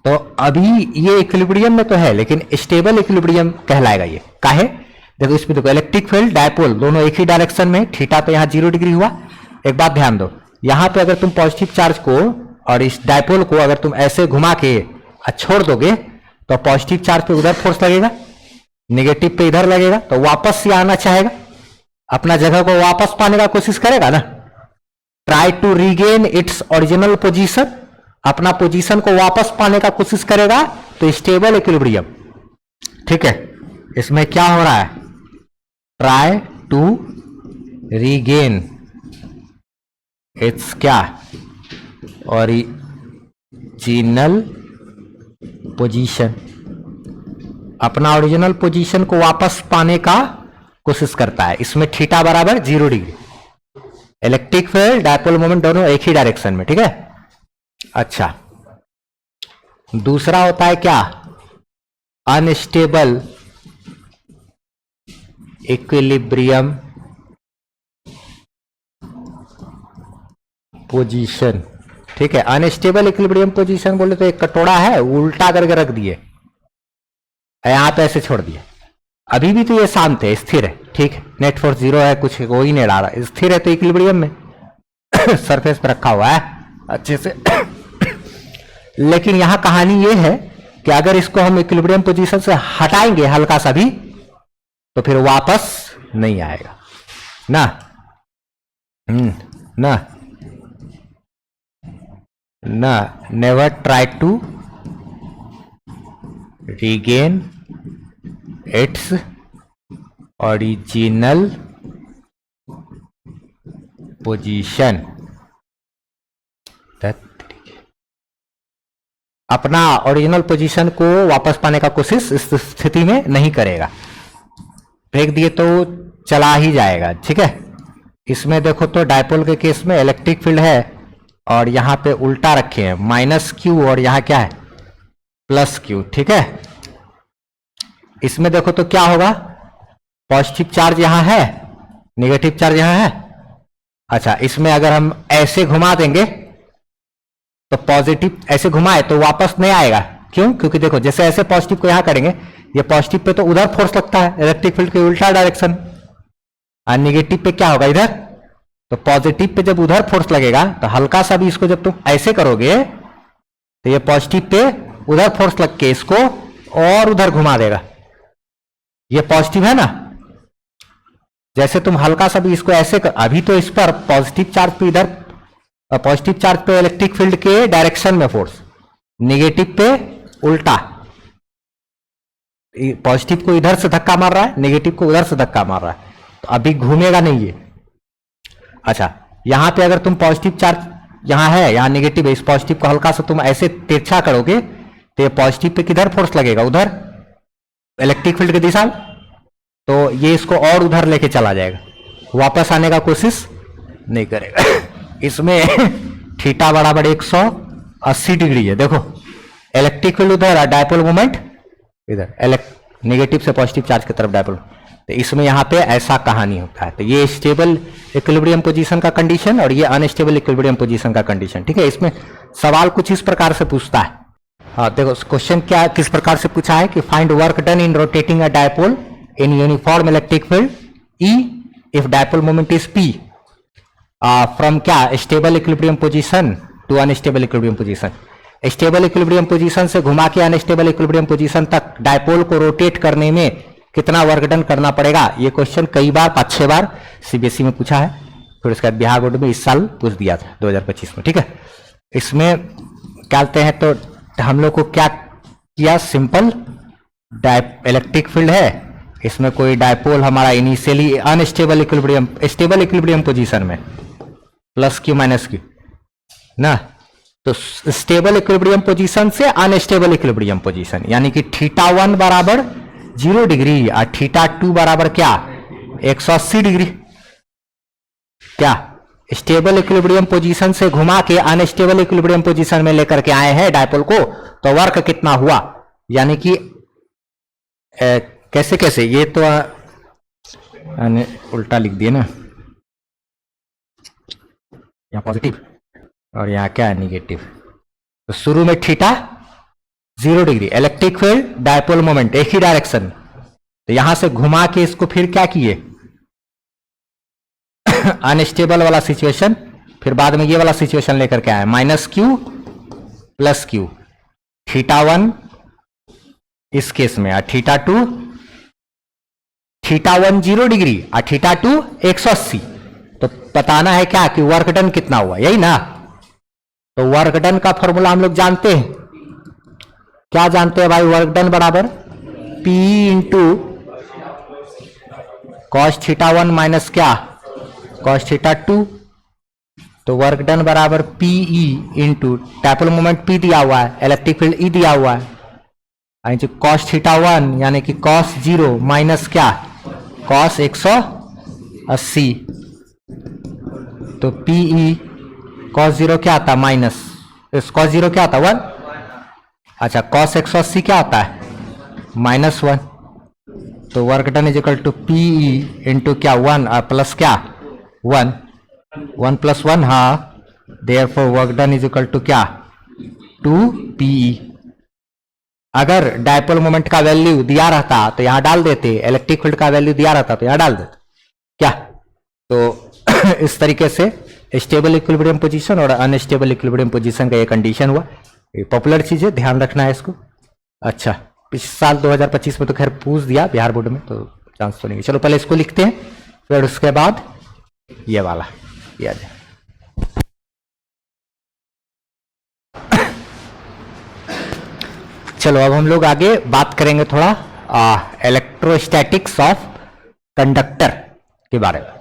तो अभी ये इक्विलिब्रियम में तो है लेकिन स्टेबल इक्विलिब्रियम कहलाएगा ये, काहे देखो इसमें देखो इलेक्ट्रिक फील्ड डायपोल दोनों एक ही डायरेक्शन में, थीटा तो यहाँ 0 डिग्री हुआ। एक बात ध्यान दो, यहां पे अगर तुम पॉजिटिव चार्ज को और इस डायपोल को अगर तुम ऐसे घुमा के छोड़ दोगे तो पॉजिटिव चार्ज पे उधर फोर्स लगेगा, नेगेटिव पे इधर लगेगा, तो वापस से आना चाहेगा, अपना जगह को वापस पाने का कोशिश करेगा ना, try to regain its original position, अपना पोजीशन को वापस पाने का कोशिश करेगा, तो स्टेबल इक्विलिब्रियम, ठीक है। इसमें क्या हो रहा है, ट्राई टू रीगेन इट्स क्या ओरिजिनल पोजीशन, अपना ओरिजिनल पोजीशन को वापस पाने का कोशिश करता है। इसमें थीटा बराबर 0 degree, electric field dipole moment दोनों एक ही डायरेक्शन में, ठीक है। अच्छा दूसरा होता है क्या, अनस्टेबल इक्विलिब्रियम पोजीशन, ठीक है। अनस्टेबल इक्विलिब्रियम पोजीशन बोले तो एक कटोरा है, उल्टा करके रख दिए, यहां पे ऐसे छोड़ दिए, अभी भी तो ये शांत है, स्थिर है, ठीक है। नेट फोर्स 0 है, कुछ हो ही नहीं रहा, स्थिर है तो इक्विलिब्रियम में सरफेस पर रखा हुआ है अच्छे से। लेकिन यहां कहानी ये है कि अगर इसको हम इक्विलिब्रियम पोजीशन से हटाएंगे हल्का सा भी तो फिर वापस नहीं आएगा ना, ना ना, never try to regain its original position, अपना ओरिजिनल पोजीशन को वापस पाने का कोशिश इस स्थिति में नहीं करेगा, फेंक दिए तो चला ही जाएगा, ठीक है। इसमें देखो तो डायपोल के केस में इलेक्ट्रिक फील्ड है और यहां पे उल्टा रखे हैं माइनस क्यू और यहां क्या है प्लस क्यू, ठीक है। इसमें देखो तो क्या होगा, पॉजिटिव चार्ज यहां है, नेगेटिव चार्ज यहां है। अच्छा, इसमें अगर हम ऐसे घुमा देंगे तो पॉजिटिव ऐसे घुमाए तो वापस नहीं आएगा, क्यों? क्योंकि देखो जैसे ऐसे पॉजिटिव को यहां करेंगे, ये पॉजिटिव पे तो उधर फोर्स लगता है इलेक्ट्रिक फील्ड के उल्टा डायरेक्शन, और नेगेटिव पे क्या होगा इधर, तो पॉजिटिव पे जब उधर फोर्स लगेगा तो हल्का सा भी इसको जब तुम ऐसे करोगे तो ये पॉजिटिव पे उधर फोर्स लग के इसको और उधर घुमा देगा, ये पॉजिटिव है ना, जैसे तुम हल्का सा भी इसको ऐसे अभी तो इस पर पॉजिटिव चार्ज पे इधर, पॉजिटिव चार्ज पे इलेक्ट्रिक फील्ड के डायरेक्शन में फोर्स, नेगेटिव पे उल्टा, पॉजिटिव को इधर से धक्का मार रहा है, नेगेटिव को उधर से धक्का मार रहा है, तो अभी घूमेगा नहीं ये। अच्छा, यहां पे अगर तुम पॉजिटिव चार्ज यहां है, यहां नेगेटिव है, इस पॉजिटिव को हल्का सा तुम ऐसे तिरछा करोगे तो ये पॉजिटिव पे किधर फोर्स लगेगा, उधर इलेक्ट्रिक फील्ड की दिशा, तो ये इसको और उधर लेके चला जाएगा, वापस आने का कोशिश नहीं करेगा। इसमें थीटा बराबर 180 डिग्री है, देखो इलेक्ट्रिक फील्ड उधर है, डायपोल मोमेंट इधर, नेगेटिव से पॉजिटिव चार्ज की तरफ डायपोल, तो इसमें यहां पे ऐसा कहानी होता है। तो ये स्टेबल इक्विलिब्रियम पोजीशन का कंडीशन और ये अनस्टेबल इक्विलिब्रियम पोजीशन का कंडीशन, ठीक है। इसमें सवाल कुछ इस प्रकार से पूछता है, हाँ देखो क्वेश्चन क्या किस प्रकार से पूछा है कि find work done in rotating a dipole in uniform electric field E if dipole moment is P from क्या stable equilibrium position to unstable equilibrium position. Stable equilibrium position से घुमा के अनस्टेबल इक्विलिब्रियम पोजीशन तक dipole को rotate करने में कितना work done करना पड़ेगा। ये क्वेश्चन कई बार 5-6 बार सीबीएसई में पूछा है, फिर उसके बाद बिहार बोर्ड में इस साल पूछ दिया था 2025 में, ठीक है। इसमें क्या कहते हैं, तो हम लोग को क्या किया, सिंपल इलेक्ट्रिक फील्ड है, इसमें कोई डायपोल हमारा initially unstable equilibrium stable equilibrium position में प्लस क्यू माइनस क्यू ना, तो स्टेबल इक्विलिब्रियम पोजीशन से अनस्टेबल इक्विलिब्रियम पोजीशन, यानी कि θ1 बराबर 0 डिग्री और θ2 बराबर क्या 180 डिग्री। क्या स्टेबल इक्विलिब्रियम पोजीशन से घुमा के अनस्टेबल इक्विलिब्रियम पोजीशन में लेकर के आए हैं डायपोल को, तो वर्क कितना हुआ, यानी कि कैसे कैसे, ये तो उल्टा लिख दिए ना, यहाँ पॉजिटिव और यहाँ क्या है निगेटिव, तो शुरू में θ 0 degree, electric field dipole moment एक ही डायरेक्शन, तो यहां से घुमा के इसको फिर क्या किए अनस्टेबल वाला सिचुएशन, फिर बाद में ये वाला सिचुएशन लेकर के आए माइनस क्यू प्लस क्यू, θ1 इस केस में और θ2 θ1 0 डिग्री और θ2 180, तो बताना है क्या कि वर्क डन कितना हुआ, यही ना। तो वर्क डन का फॉर्मूला हम लोग जानते हैं, क्या जानते हैं भाई, वर्क डन बराबर P इंटू कॉस θ1 माइनस क्या कॉस θ2, तो वर्क डन बराबर PE into dipole moment P दिया हुआ है, इलेक्ट्रिक फील्ड E दिया हुआ है, कॉस θ1 यानी कि कॉस 0 माइनस क्या कॉस 180, तो PE कॉस 0 क्या आता माइनस, कॉस 0 क्या आता 1, अच्छा कॉस 180 क्या आता है -1, तो work done is equal to PE into क्या 1 प्लस क्या 1 1 + 1 हाँ therefore work done is equal to क्या, 2PE। अगर डायपोल मोमेंट का वैल्यू दिया रहता तो यहां डाल देते, इलेक्ट्रिक फील्ड का वैल्यू दिया रहता तो यहां डाल देते क्या। तो इस तरीके से स्टेबल इक्विलिब्रियम पोजीशन और अनस्टेबल इक्विलिब्रियम पोजीशन का ये कंडीशन हुआ। ये पॉपुलर चीज है, ध्यान रखना है इसको। अच्छा, पिछले साल 2025 में तो खैर पूछ दिया बिहार बोर्ड में, तो चांस तो नहीं। चलो पहले इसको लिखते हैं, फिर उसके बाद ये वाला किया जाए। चलो अब हम लोग आगे बात करेंगे थोड़ा इलेक्ट्रोस्टैटिक्स ऑफ कंडक्टर के बारे में।